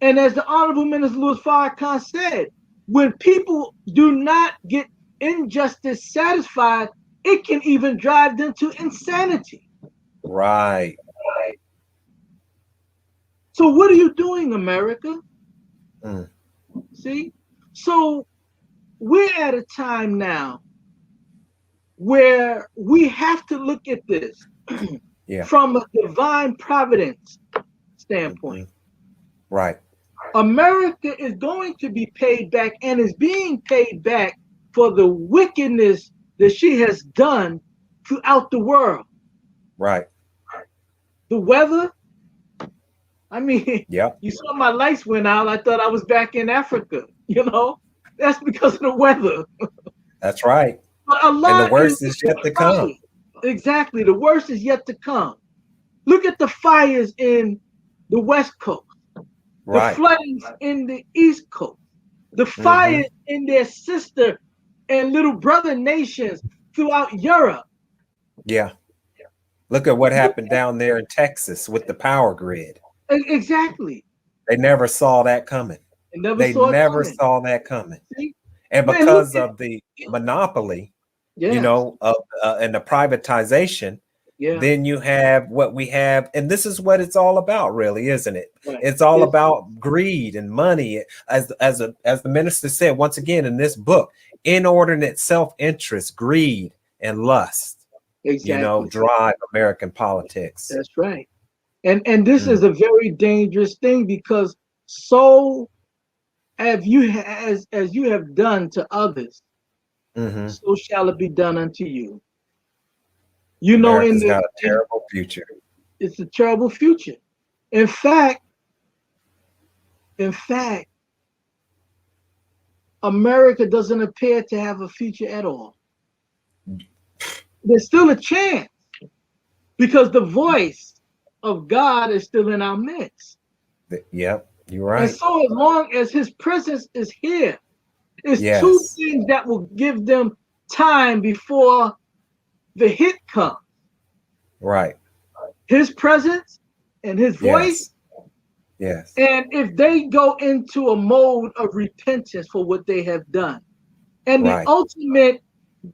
And as the Honorable Minister Louis Farrakhan said, when people do not get injustice satisfied, it can even drive them to insanity. Right. So what are you doing, America? See? So we're at a time now where we have to look at this from a divine providence standpoint. Right. America is going to be paid back and is being paid back for the wickedness that she has done throughout the world. Right. The weather, I mean, you saw my lights went out. I thought I was back in Africa, That's because of the weather. That's right. But a lot and the worst is yet to come. Exactly. The worst is yet to come. Look at the fires in the West Coast. The floodings in the East Coast, the fires in their sister and little brother nations throughout Europe. Yeah. Look at what happened down there in Texas with the power grid. Exactly. They never saw that coming. They never saw that coming. See? And because of the monopoly, and the privatization, then you have what we have, and this is what it's all about, really, isn't it? It's all about greed and money, as the minister said once again in this book, inordinate self-interest, greed, and lust. Drive American politics. That's right. And this is a very dangerous thing, because so as you have done to others, so shall it be done unto you. America's got a terrible future. It's a terrible future. In fact, America doesn't appear to have a future at all. There's still a chance because the voice of God is still in our midst. Yep, you're right. And so as long as his presence is here, it's Yes. two things that will give them time before the hit comes. Right. His presence and his voice. Yes. And if they go into a mode of repentance for what they have done. And the ultimate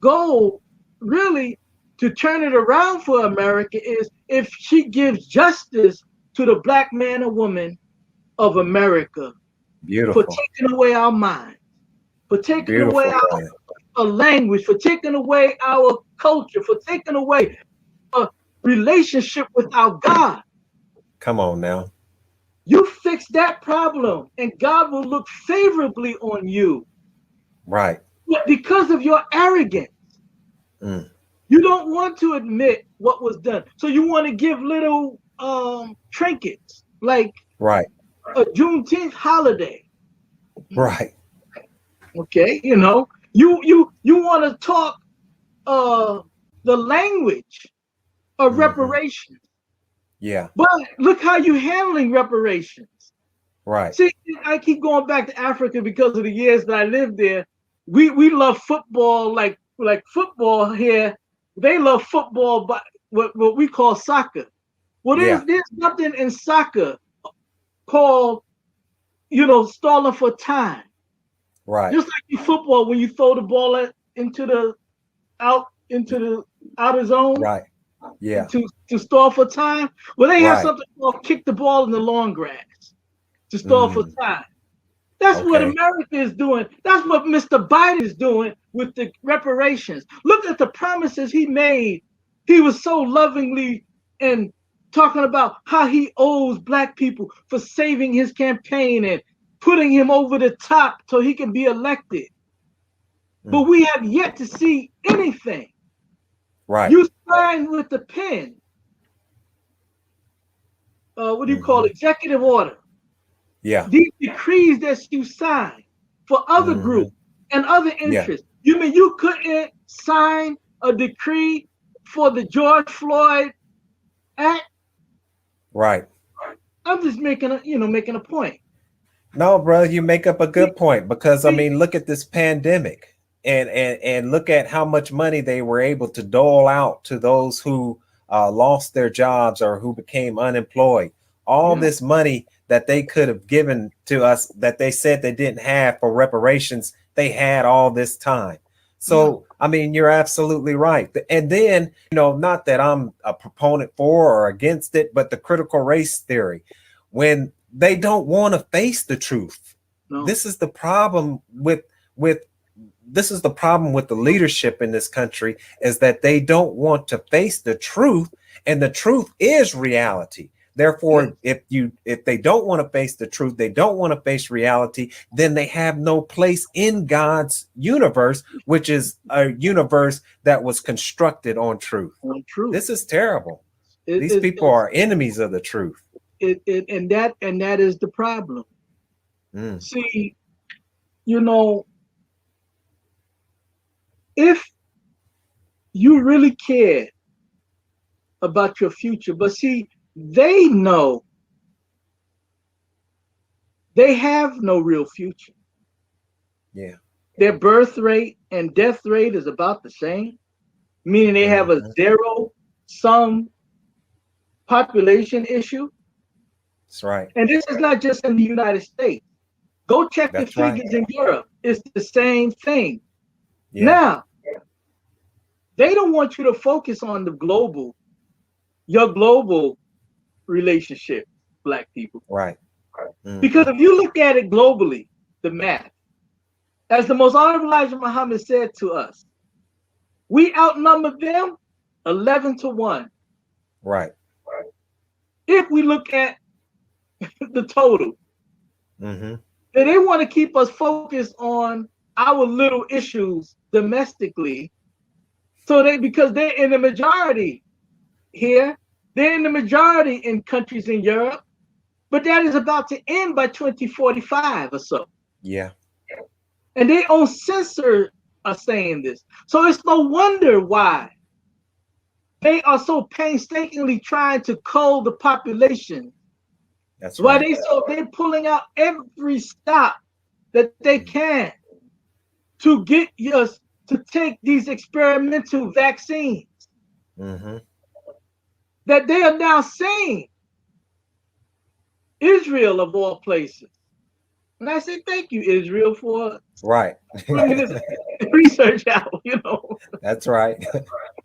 goal really to turn it around for America is if she gives justice to the black man or woman of America. Beautiful. For taking away our mind, for taking away our language, for taking away our culture, for taking away a relationship with our God. Come on now. You fix that problem and God will look favorably on you. Right. But because of your arrogance, you don't want to admit what was done. So you want to give little trinkets like a Juneteenth holiday. Right. Okay, you know, you want to talk the language of reparations. Yeah. But look how you're handling reparations. Right. See, I keep going back to Africa because of the years that I lived there. We love football like football here. They love football, but what we call soccer. Well, there's nothing in soccer called, you know, stalling for time. Right. Just like in football, when you throw the ball into the outer zone. Right. Yeah. To stall for time. Well, they have something called kick the ball in the long grass to stall for time. That's what America is doing. That's what Mr. Biden is doing with the reparations. Look at the promises he made. He was so lovingly and talking about how he owes black people for saving his campaign and putting him over the top so he can be elected. But we have yet to see anything. Right. You sign with the pen. What do you call it? Executive order. Yeah. These decrees that you sign for other groups and other interests. You mean you couldn't sign a decree for the George Floyd Act? Right. I'm just making a point. No, brother, you make up a good point because I mean, look at this pandemic and look at how much money they were able to dole out to those who lost their jobs or who became unemployed. All this money that they could have given to us that they said they didn't have for reparations, they had all this time. So, I mean, you're absolutely right. And then, you know, not that I'm a proponent for or against it, but the critical race theory, when they don't want to face the truth. No. This is the problem with the leadership in this country, is that they don't want to face the truth, and the truth is reality. Therefore, if they don't want to face the truth, they don't want to face reality, then they have no place in God's universe, which is a universe that was constructed on truth. This is terrible. These people are enemies of the truth. And that is the problem. See, you know, if you really care about your future, but see, they know they have no real future. Yeah. Their birth rate and death rate is about the same, meaning they have a zero-sum population issue. That's right. And this is not just in the United States. Go check the figures in Europe. It's the same thing. Yeah. Now, they don't want you to focus on your global relationship, black people. Right. Because if you look at it globally, the math, as the most honorable Elijah Muhammad said to us, we outnumber them 11-1. Right. If we look at the total, then they want to keep us focused on our little issues domestically. So because they're in the majority here, they're in the majority in countries in Europe, but that is about to end by 2045 or so. Yeah. And their own censors are saying this. So it's no wonder why they are so painstakingly trying to cull the population. That's why right. they're pulling out every stop that they can to get us to take these experimental vaccines. That they are now saying, Israel of all places. And I say, thank you, Israel, for bringing this research out, you know. That's right.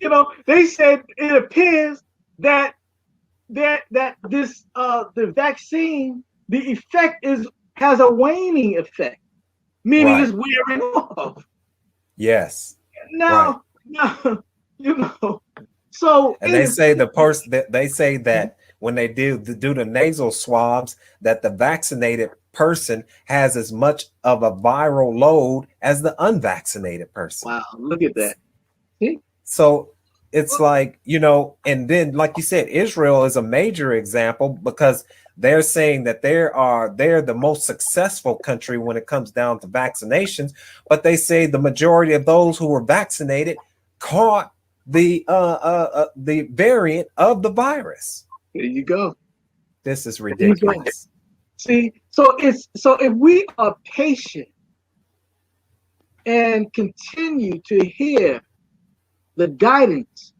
You know, they said it appears that this the vaccine, the effect has a waning effect, meaning it's wearing off. Yes. Now, you know, so and they say they say that when they do the nasal swabs, that the vaccinated person has as much of a viral load as the unvaccinated person. Wow, look at that. See? So it's like, you know, and then like you said, Israel is a major example because they're saying that they're the most successful country when it comes down to vaccinations, but they say the majority of those who were vaccinated caught the variant of the virus. There you go. This is ridiculous. See, so if we are patient and continue to hear the guidance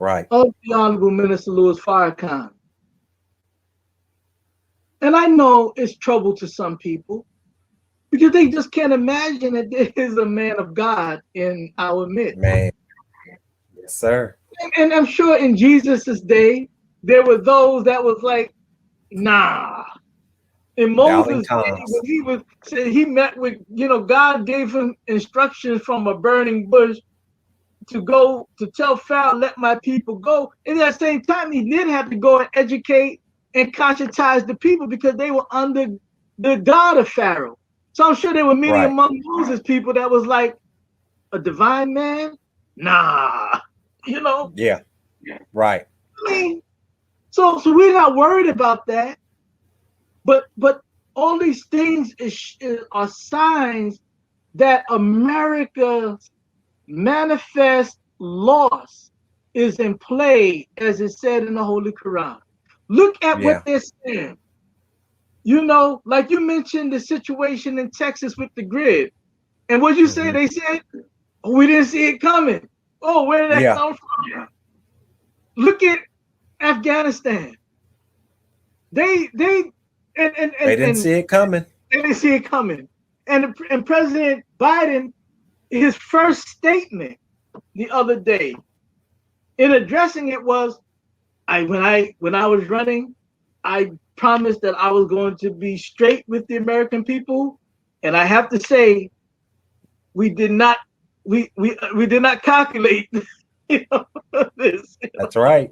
of the Honorable Minister Louis Farrakhan. And I know it's trouble to some people because they just can't imagine that there is a man of God in our midst. Man. Yes, sir. And I'm sure in Jesus's day, there were those that was like, nah. And Moses, when he met with, you know, God gave him instructions from a burning bush to go to tell Pharaoh, let my people go. And at the same time, he did have to go and educate and conscientize the people because they were under the God of Pharaoh. So I'm sure there were many among Moses people that was like, a divine man? Nah, you know? Yeah, right. I mean, so we're not worried about that. But all these things are signs that America's manifest loss is in play, as it said in the Holy Quran. Look at what they're saying. You know, like you mentioned the situation in Texas with the grid. And what you say, they said, oh, we didn't see it coming. Oh, where did that come from? Look at Afghanistan. They didn't see it coming. They didn't see it coming. And President Biden, his first statement the other day in addressing it was, when I was running, I promised that I was going to be straight with the American people, and I have to say, we did not calculate. You know, this. That's right.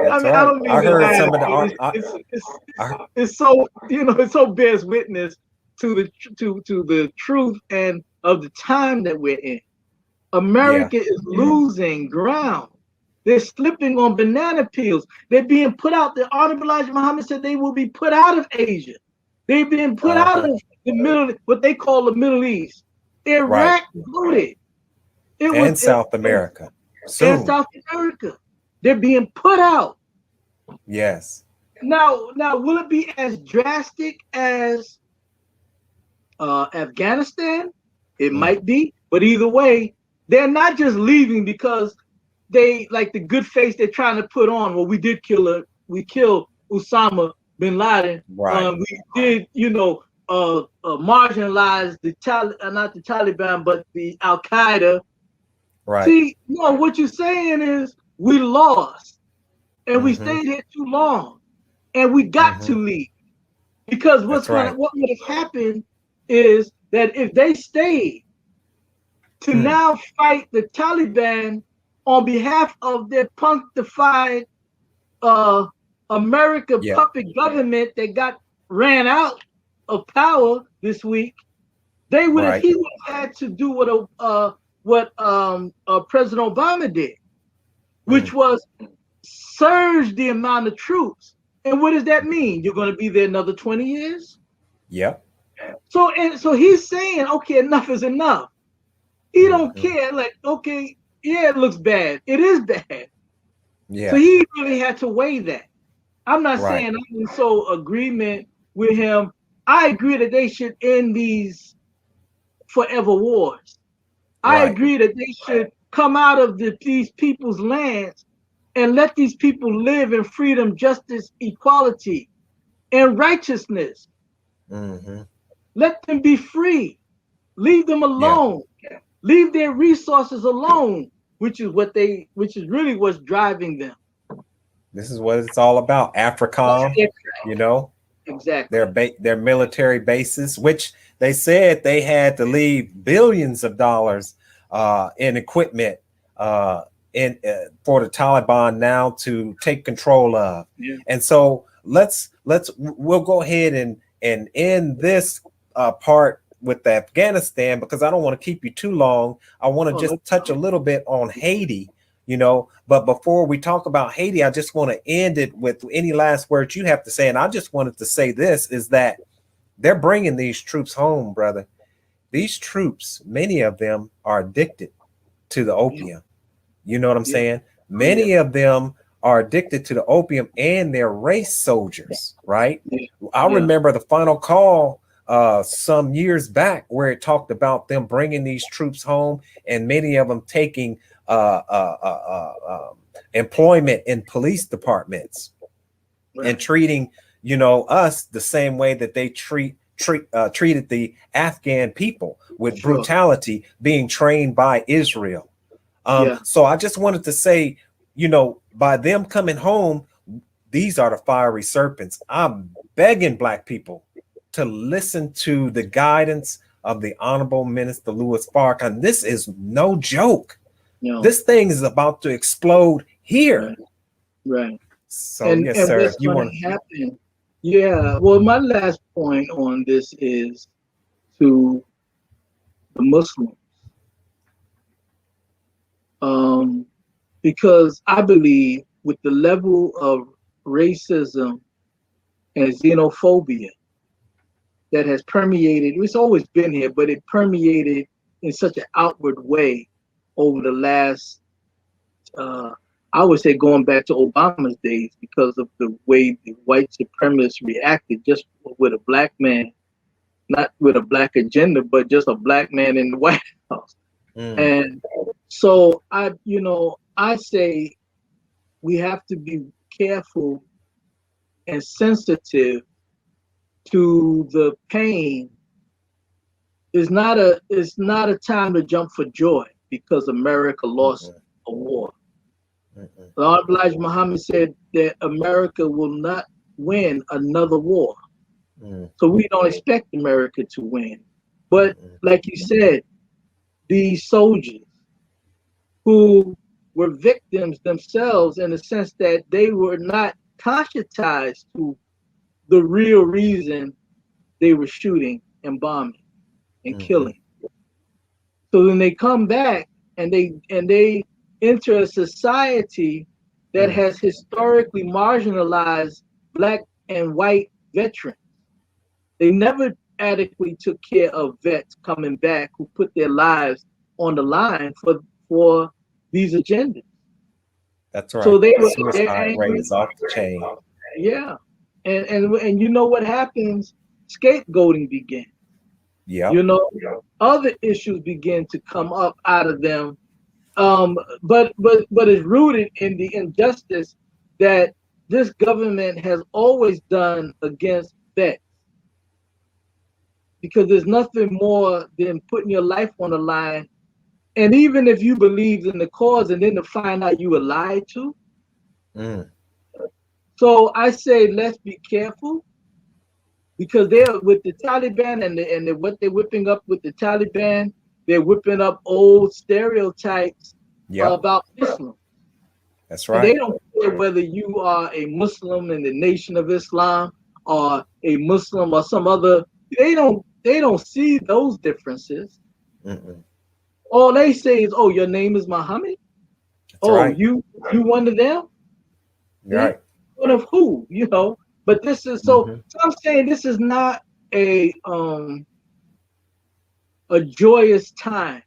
That's right. I don't mean I heard some of the. It's so, you know, it so bears witness to the truth and of the time that we're in. America is losing ground. They're slipping on banana peels. They're being put out. The Honorable Elijah Muhammad said they will be put out of Asia. They've been put out of what they call the Middle East. Iraq voted. And South America. And South America. They're being put out. Yes. Now, will it be as drastic as Afghanistan? It might be, but either way, they're not just leaving because they like the good face they're trying to put on. Well, we killed Osama bin Laden. We did, you know, marginalize not the Taliban, but the Al Qaeda. Right. See, you know, what you're saying is we lost, and we stayed here too long, and we got to leave because what would have happened is that if they stayed to now fight the Taliban on behalf of their punctified America puppet government that ran out of power this week, he would have had to do what President Obama did, which was surge the amount of troops. And what does that mean? You're going to be there another 20 years? Yep. So he's saying, okay, enough is enough. He don't care. Like, okay, yeah, it looks bad. It is bad. Yeah. So he really had to weigh that. I'm not Right. saying I'm in so agreement with him. I agree that they should end these forever wars. I Right. agree that they should come out of these people's lands and let these people live in freedom, justice, equality, and righteousness. Let them be free. Leave them Yeah. alone. Leave their resources alone, which is really what's driving them. This is what it's all about. AFRICOM, you know, Exactly. their military bases, which they said they had to leave billions of dollars in equipment for the Taliban now to take control of. Yeah. And so we'll go ahead and end this part with Afghanistan, because I don't want to keep you too long. I want to just touch a little bit on Haiti, but before we talk about Haiti, I just want to end it with any last words you have to say. And I just wanted to say this, is that they're bringing these troops home, brother. These troops, many of them are addicted to the opium. You know what I'm saying? Many of them are addicted to the opium, and they're race soldiers, right? I remember the Final Call some years back where it talked about them bringing these troops home, and many of them taking employment in police departments and treating us the same way that they treated the Afghan people, with brutality, being trained by Israel. So I just wanted to say, by them coming home, these are the fiery serpents. I'm begging Black people to listen to the guidance of the Honorable Minister Louis Farrakhan. This is no joke. This thing is about to explode here. Right. So yes, sir. What's going to happen? Yeah. Well, my last point on this is to the Muslims, because I believe with the level of racism and xenophobia that has permeated, it's always been here, but it permeated in such an outward way over the last, I would say going back to Obama's days, because of the way the white supremacists reacted just with a Black man, not with a Black agenda, but just a Black man in the White House. And so I say we have to be careful and sensitive to the pain. It's not a time to jump for joy because America lost a war. Lord Elijah Muhammad said that America will not win another war. So we don't expect America to win. But like you said, these soldiers who were victims themselves, in the sense that they were not conscientized to the real reason they were shooting and bombing and killing. So then they come back and they enter a society that has historically marginalized Black and white veterans. They never adequately took care of vets coming back who put their lives on the line for these agendas. That's right. So they're suicide rate is off the chain. Yeah. And you know what happens? Scapegoating begins. Yeah. Other issues begin to come up out of them. But it's rooted in the injustice that this government has always done against vets. Because there's nothing more than putting your life on the line. And even if you believed in the cause and then to find out you were lied to. So I say, let's be careful, because they're with the Taliban and what they're whipping up with the Taliban, they're whipping up old stereotypes about Islam. That's right. And they don't care whether you are a Muslim in the Nation of Islam or a Muslim or some other. They don't see those differences. All they say is, "Oh, your name is Muhammad. That's right. you one of them." Right. One of who? But this is so I'm saying this is not a joyous time.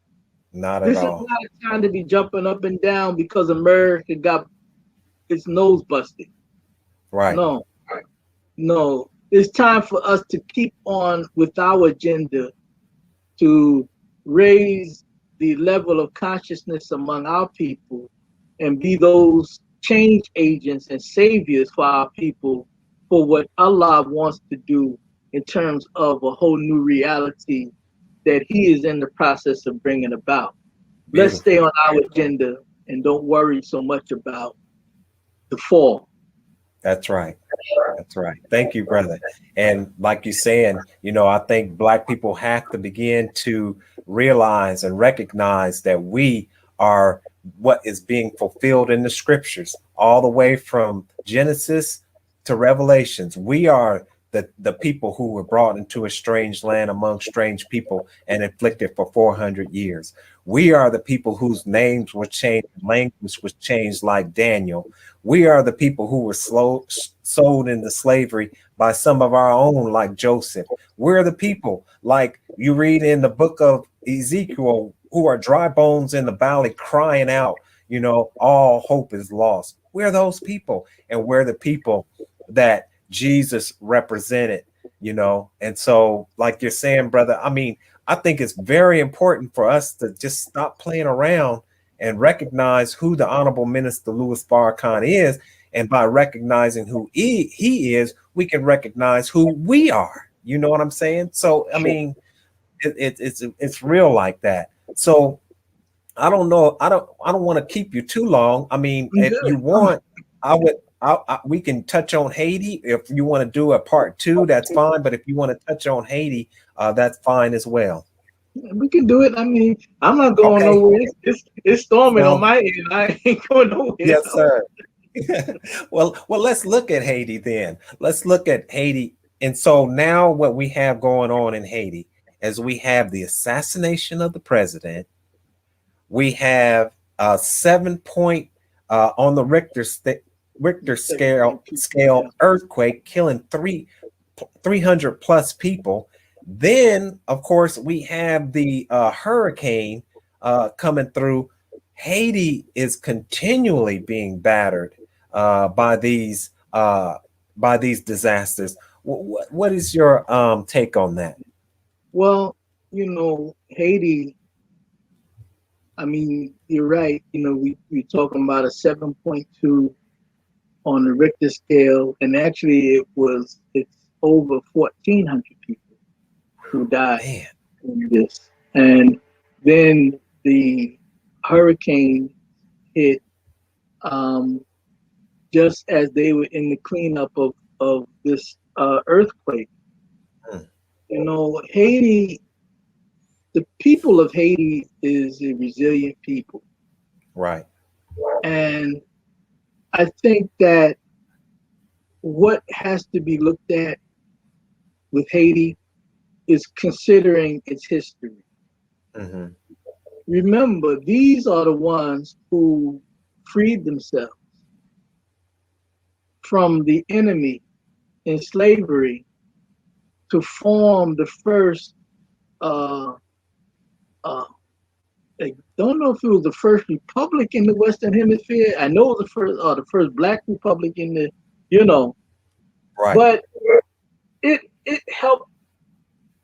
Not at This is all. not a time to be jumping up and down because America got its nose busted. Right. No, no. It's time for us to keep on with our agenda to raise the level of consciousness among our people and be those change agents and saviors for our people for what Allah wants to do in terms of a whole new reality that He is in the process of bringing about. Let's stay Beautiful. on our agenda and don't worry so much about the fall. That's right. That's right. Thank you, brother. And like you're saying, I think Black people have to begin to realize and recognize that we are what is being fulfilled in the scriptures, all the way from Genesis to Revelations. We are the people who were brought into a strange land among strange people and afflicted for 400 years. We are the people whose names were changed, language was changed like Daniel. We are the people who were sold into slavery by some of our own, like Joseph. We're the people, like you read in the book of Ezekiel, who are dry bones in the valley crying out, all hope is lost. We're those people, and we're the people that Jesus represented, And so, like you're saying, brother, I think it's very important for us to just stop playing around and recognize who the Honorable Minister Louis Farrakhan is. And by recognizing who he is, we can recognize who we are. You know what I'm saying? So, it's real like that. So I don't know. I don't want to keep you too long. If you want, we can touch on Haiti. If you want to do a part 2, that's fine. But if you want to touch on Haiti, that's fine as well. We can do it. I'm not going Okay. nowhere. It's storming on So, my end. I ain't going nowhere. yes, sir. well, let's look at Haiti then. Let's look at Haiti. And so now what we have going on in Haiti is we have the assassination of the president. We have a 7 point on the Richter scale earthquake killing 300 plus people. Then, of course, we have the hurricane coming through. Haiti is continually being battered by these disasters. What is your take on that? Well, Haiti. You're right. We're talking about a 7.2 on the Richter scale, and actually it's over 1,400 people who died in this. And then the hurricane hit just as they were in the cleanup of this earthquake. Haiti, the people of Haiti is a resilient people. Right. And I think that what has to be looked at with Haiti is considering its history. Mm-hmm. Remember, these are the ones who freed themselves from the enemy in slavery to form the first, I don't know if it was the first republic in the Western Hemisphere. I know it was the first Black republic in the, right. But it helped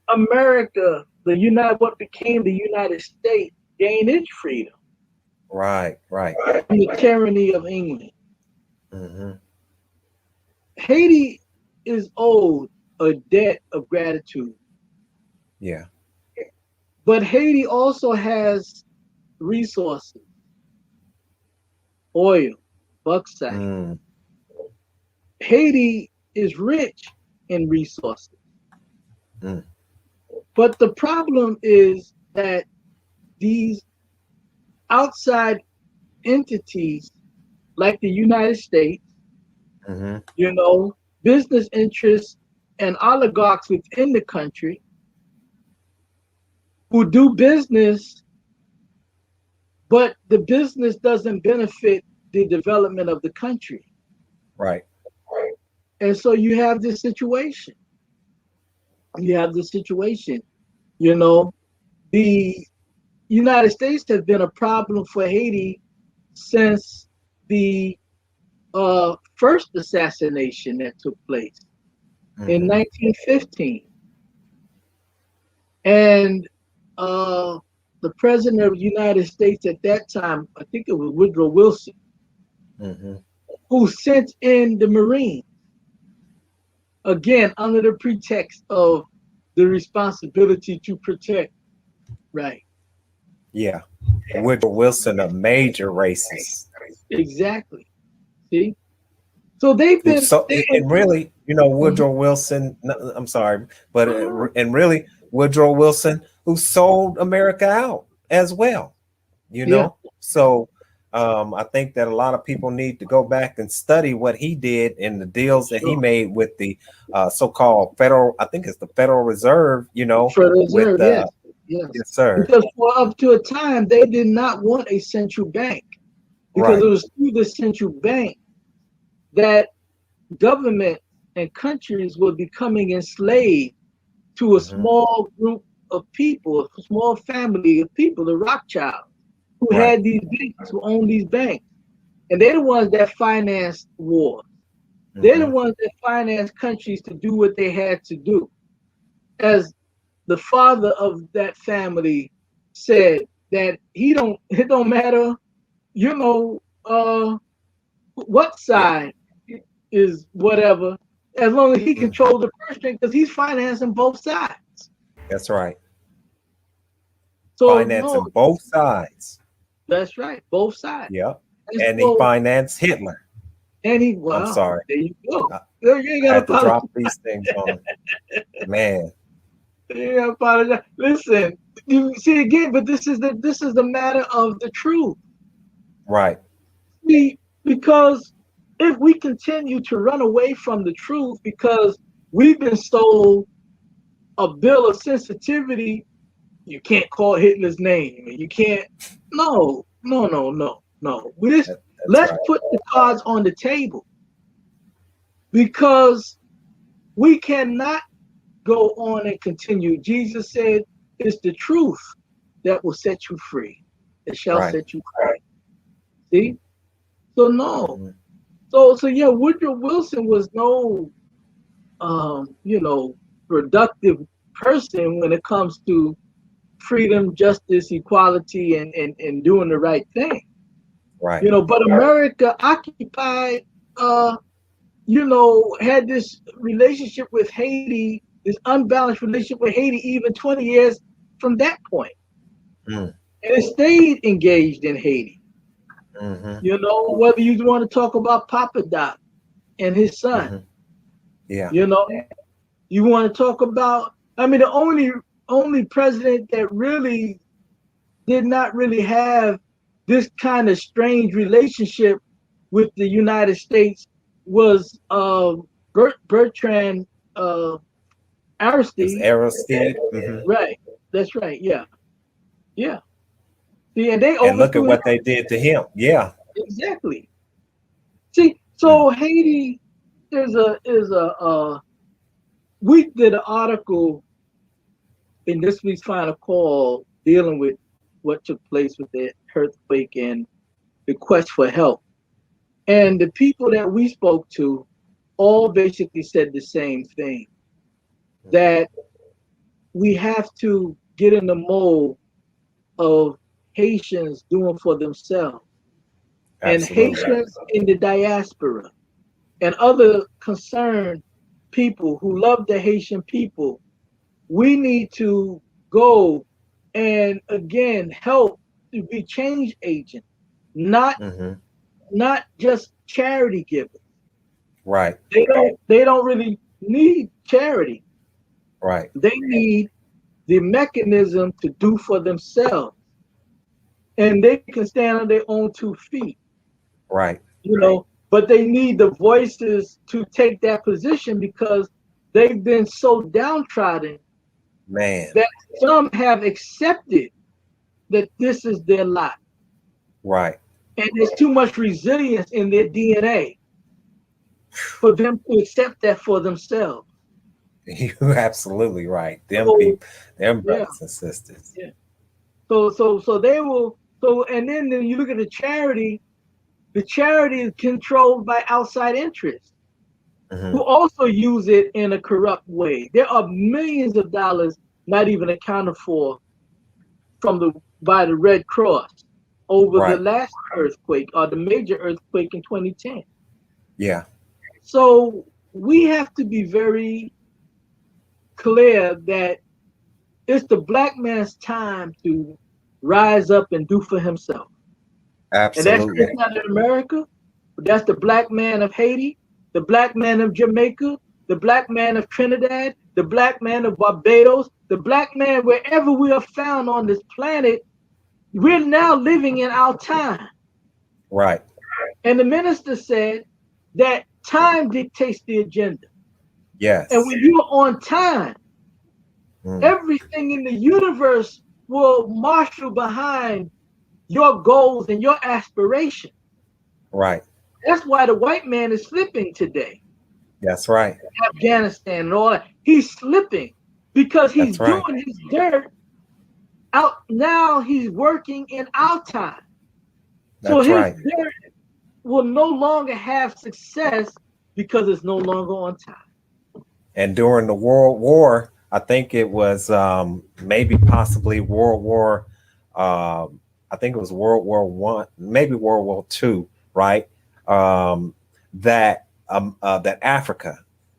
America, what became the United States, gain its freedom. Right. From the tyranny of England. Mm-hmm. Haiti is owed a debt of gratitude. Yeah. But Haiti also has resources, oil, Blaqsage. Haiti is rich in resources. But the problem is that these outside entities like the United States, business interests and oligarchs within the country who do business, but the business doesn't benefit the development of the country. Right. And so you have this situation. you have the situation. You know, the United States has been a problem for Haiti since the first assassination that took place in 1915. And the president of the United States at that time, I think it was Woodrow Wilson, who sent in the Marines, again, under the pretext of the responsibility to protect, right? Yeah. Woodrow Wilson, a major racist. Exactly. See? So they've been... and really, Woodrow Wilson, I'm sorry, but and really, Woodrow Wilson, who sold America out as well, So I think that a lot of people need to go back and study what he did and the deals that he made with the so-called federal, I think it's the Federal Reserve, Federal Reserve, yes. Yes, sir. Because for up to a time, they did not want a central bank, because it was through the central bank that government and countries were becoming enslaved to a small group of people, a small family of people, the Rothschilds, who had these banks, who owned these banks. And they're the ones that financed wars. They're the ones that financed countries to do what they had to do. As the father of that family said, that it don't matter, what side is whatever, as long as he controls the purse string, because he's financing both sides. That's right. So financing both sides. That's right, both sides. Yep. And he financed Hitler. And I'm sorry. There you go. I had to drop these things on. Man. You gotta apologize. Listen, you see again, but this is the matter of the truth. Right. See, because if we continue to run away from the truth because we've been sold a bill of sensitivity, you can't call Hitler's name. You can't. No. Let's put the cards on the table, because we cannot go on and continue. Jesus said, it's the truth that will set you free. It shall set you free. See? So no. So yeah, Woodrow Wilson was no productive person when it comes to freedom, justice, equality, and doing the right thing. Right. But America occupied had this relationship with Haiti, this unbalanced relationship with Haiti, even 20 years from that point. And it stayed engaged in Haiti. Whether you want to talk about Papa Doc and his son. Yeah. You want to talk about, the only president that really did not really have this kind of strange relationship with the United States was Bertrand Aristide. Aristide. Right. That's right. Yeah. See, and look at what they did to him. Yeah. Exactly. See, so Haiti we did an article in this week's Final Call dealing with what took place with the earthquake and the quest for help. And the people that we spoke to all basically said the same thing, that we have to get in the mold of Haitians doing for themselves. Absolutely. And Haitians in the diaspora and other concerned people who love the Haitian people, we need to go and again help to be change agents, not just charity givers. Right. They don't really need charity. Right. They need the mechanism to do for themselves, and they can stand on their own 2 feet. Right. But they need the voices to take that position, because they've been so downtrodden, man, that some have accepted that this is their lot. Right. And there's too much resilience in their DNA for them to accept that for themselves. You're absolutely right. Them So, people, them yeah, brothers and sisters. yeah. So they will. So, and then you look at the charity. The charity is controlled by outside interests who also use it in a corrupt way. There are millions of dollars not even accounted for by the Red Cross over the Right. last earthquake or the major earthquake in 2010. Yeah. So we have to be very clear that it's the black man's time to rise up and do for himself. And that's Absolutely. just not in America, but that's the black man of Haiti, the black man of Jamaica, the black man of Trinidad, the black man of Barbados, the black man wherever we are found on this planet. We're now living in our time. Right. And the minister said that time dictates the agenda. Yes. And when you're on time, everything in the universe will marshal behind your goals and your aspirations. Right. That's why the white man is slipping today. That's right. Afghanistan and all that. He's slipping because he's doing his dirt out now. He's working in our time. So his dirt will no longer have success because it's no longer on time. And during the World War, I think it was maybe possibly World War. I think it was World War One, maybe World War Two, right? That Africa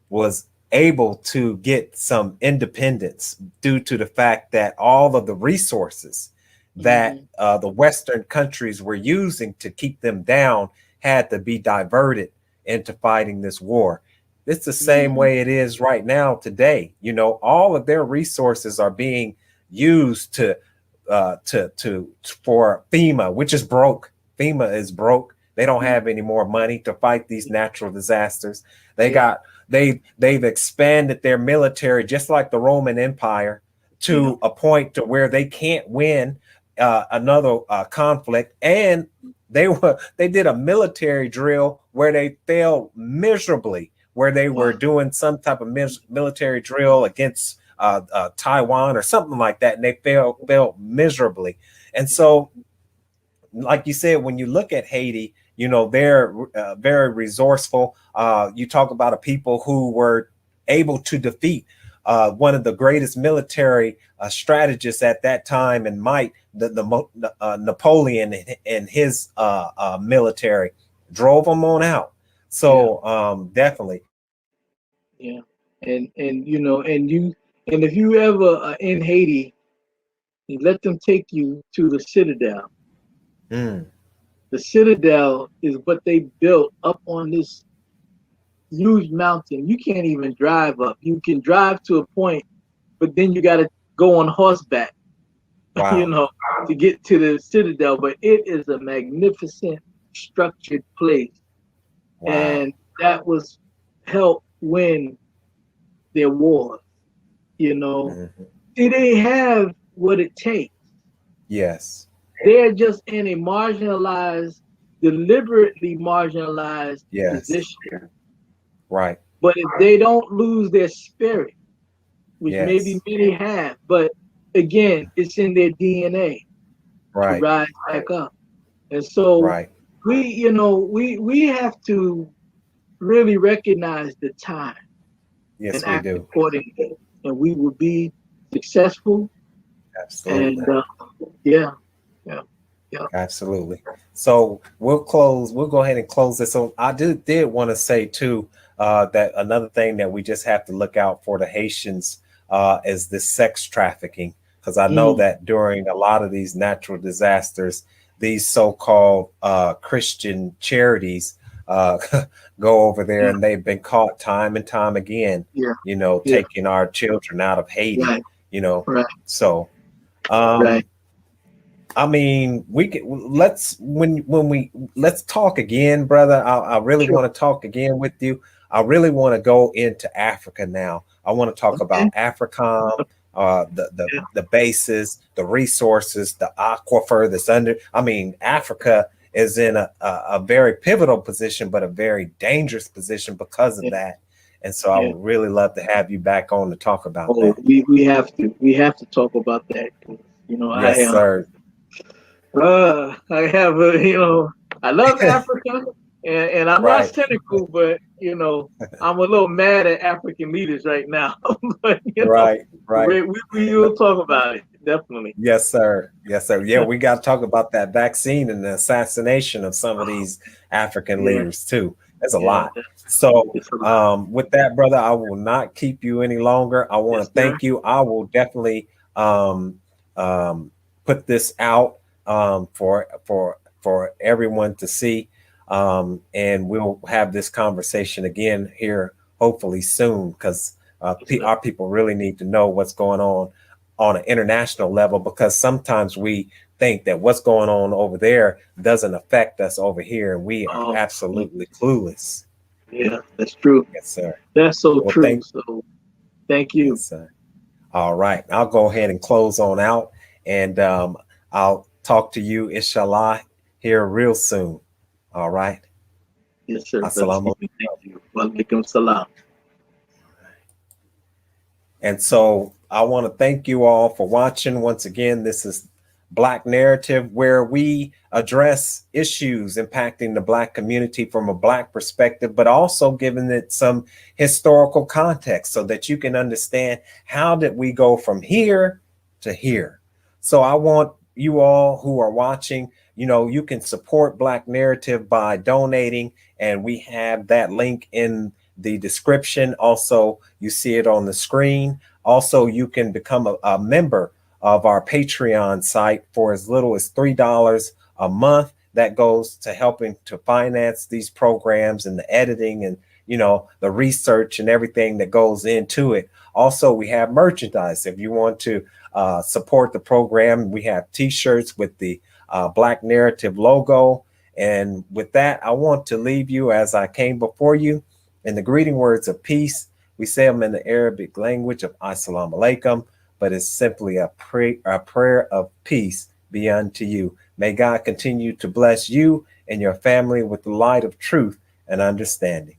was able to get some independence due to the fact that all of the resources that the Western countries were using to keep them down had to be diverted into fighting this war. It's the same way it is right now today. You know, all of their resources are being used for FEMA, which is broke. FEMA is broke. They don't have any more money to fight these natural disasters. They've expanded their military just like the Roman Empire to a point to where they can't win another conflict. And they did a military drill where they failed miserably, where they were doing some type of military drill against Taiwan or something like that, and they failed miserably. And so, like you said, when you look at Haiti, you know, they're very resourceful. You talk about a people who were able to defeat one of the greatest military strategists at that time and might, Napoleon and his military drove them on out. So definitely. Yeah. And you know, and if you ever are in Haiti, you let them take you to the Citadel. The Citadel is what they built up on this huge mountain. You can't even drive up. You can drive to a point, but then you got to go on horseback, you know, to get to the Citadel. But it is a magnificent, structured place. And that was helped win their wars, you know. They have what it takes. Yes. They're just in a marginalized, deliberately marginalized position. Right. But if they don't lose their spirit, which maybe many have, but again, it's in their DNA to rise back up. And so we have to really recognize the time and act accordingly, and we will be successful. Absolutely. And yeah. Absolutely. So we'll go ahead and close this. So I did want to say too that another thing that we just have to look out for the Haitians is the sex trafficking, because I know that during a lot of these natural disasters, these so-called Christian charities go over there and they've been caught time and time again, you know, taking our children out of Haiti, you know. So I mean, let's talk again, brother. I really want to talk again with you. I really want to go into Africa now. I want to talk about AFRICOM, the bases, the resources, the aquifer that's under. I mean, Africa is in a very pivotal position, but a very dangerous position because of that. And so I would really love to have you back on to talk about that. We have to talk about that. You know, Yes, sir. I have I love Africa, and I'm not cynical, but I'm a little mad at African leaders right now. But right. We will talk about it, definitely. Yes, sir. Yes, sir. Yeah, we got to talk about that vaccine and the assassination of some of these African leaders too. There's a lot. So with that, brother, I will not keep you any longer. I want to thank you. I will definitely put this out for everyone to see. And we'll have this conversation again here hopefully soon, because our people really need to know what's going on an international level, because sometimes we think that what's going on over there doesn't affect us over here, and we are absolutely clueless. Yeah, that's true. Yes, sir. That's so true. So thank you. Yes, sir. All right. I'll go ahead and close on out, and I'll talk to you, inshallah, here real soon. All right. Yes, sir. Assalamu alaikum. Thank you. Wa alaikum salam. And so I want to thank you all for watching. Once again, this is Black Narrative, where we address issues impacting the Black community from a Black perspective, but also giving it some historical context so that you can understand how did we go from here to here. So I want you all who are watching, you can support Black Narrative by donating, and we have that link in the description. Also, you see it on the screen. Also, you can become a member of our Patreon site for as little as $3 a month. That goes to helping to finance these programs and the editing and, the research and everything that goes into it. Also, we have merchandise. If you want to support the program, we have t-shirts with the Black Narrative logo. And with that, I want to leave you as I came before you in the greeting words of peace. We say them in the Arabic language of Assalamu alaikum, but it's simply a prayer of peace be unto you. May God continue to bless you and your family with the light of truth and understanding.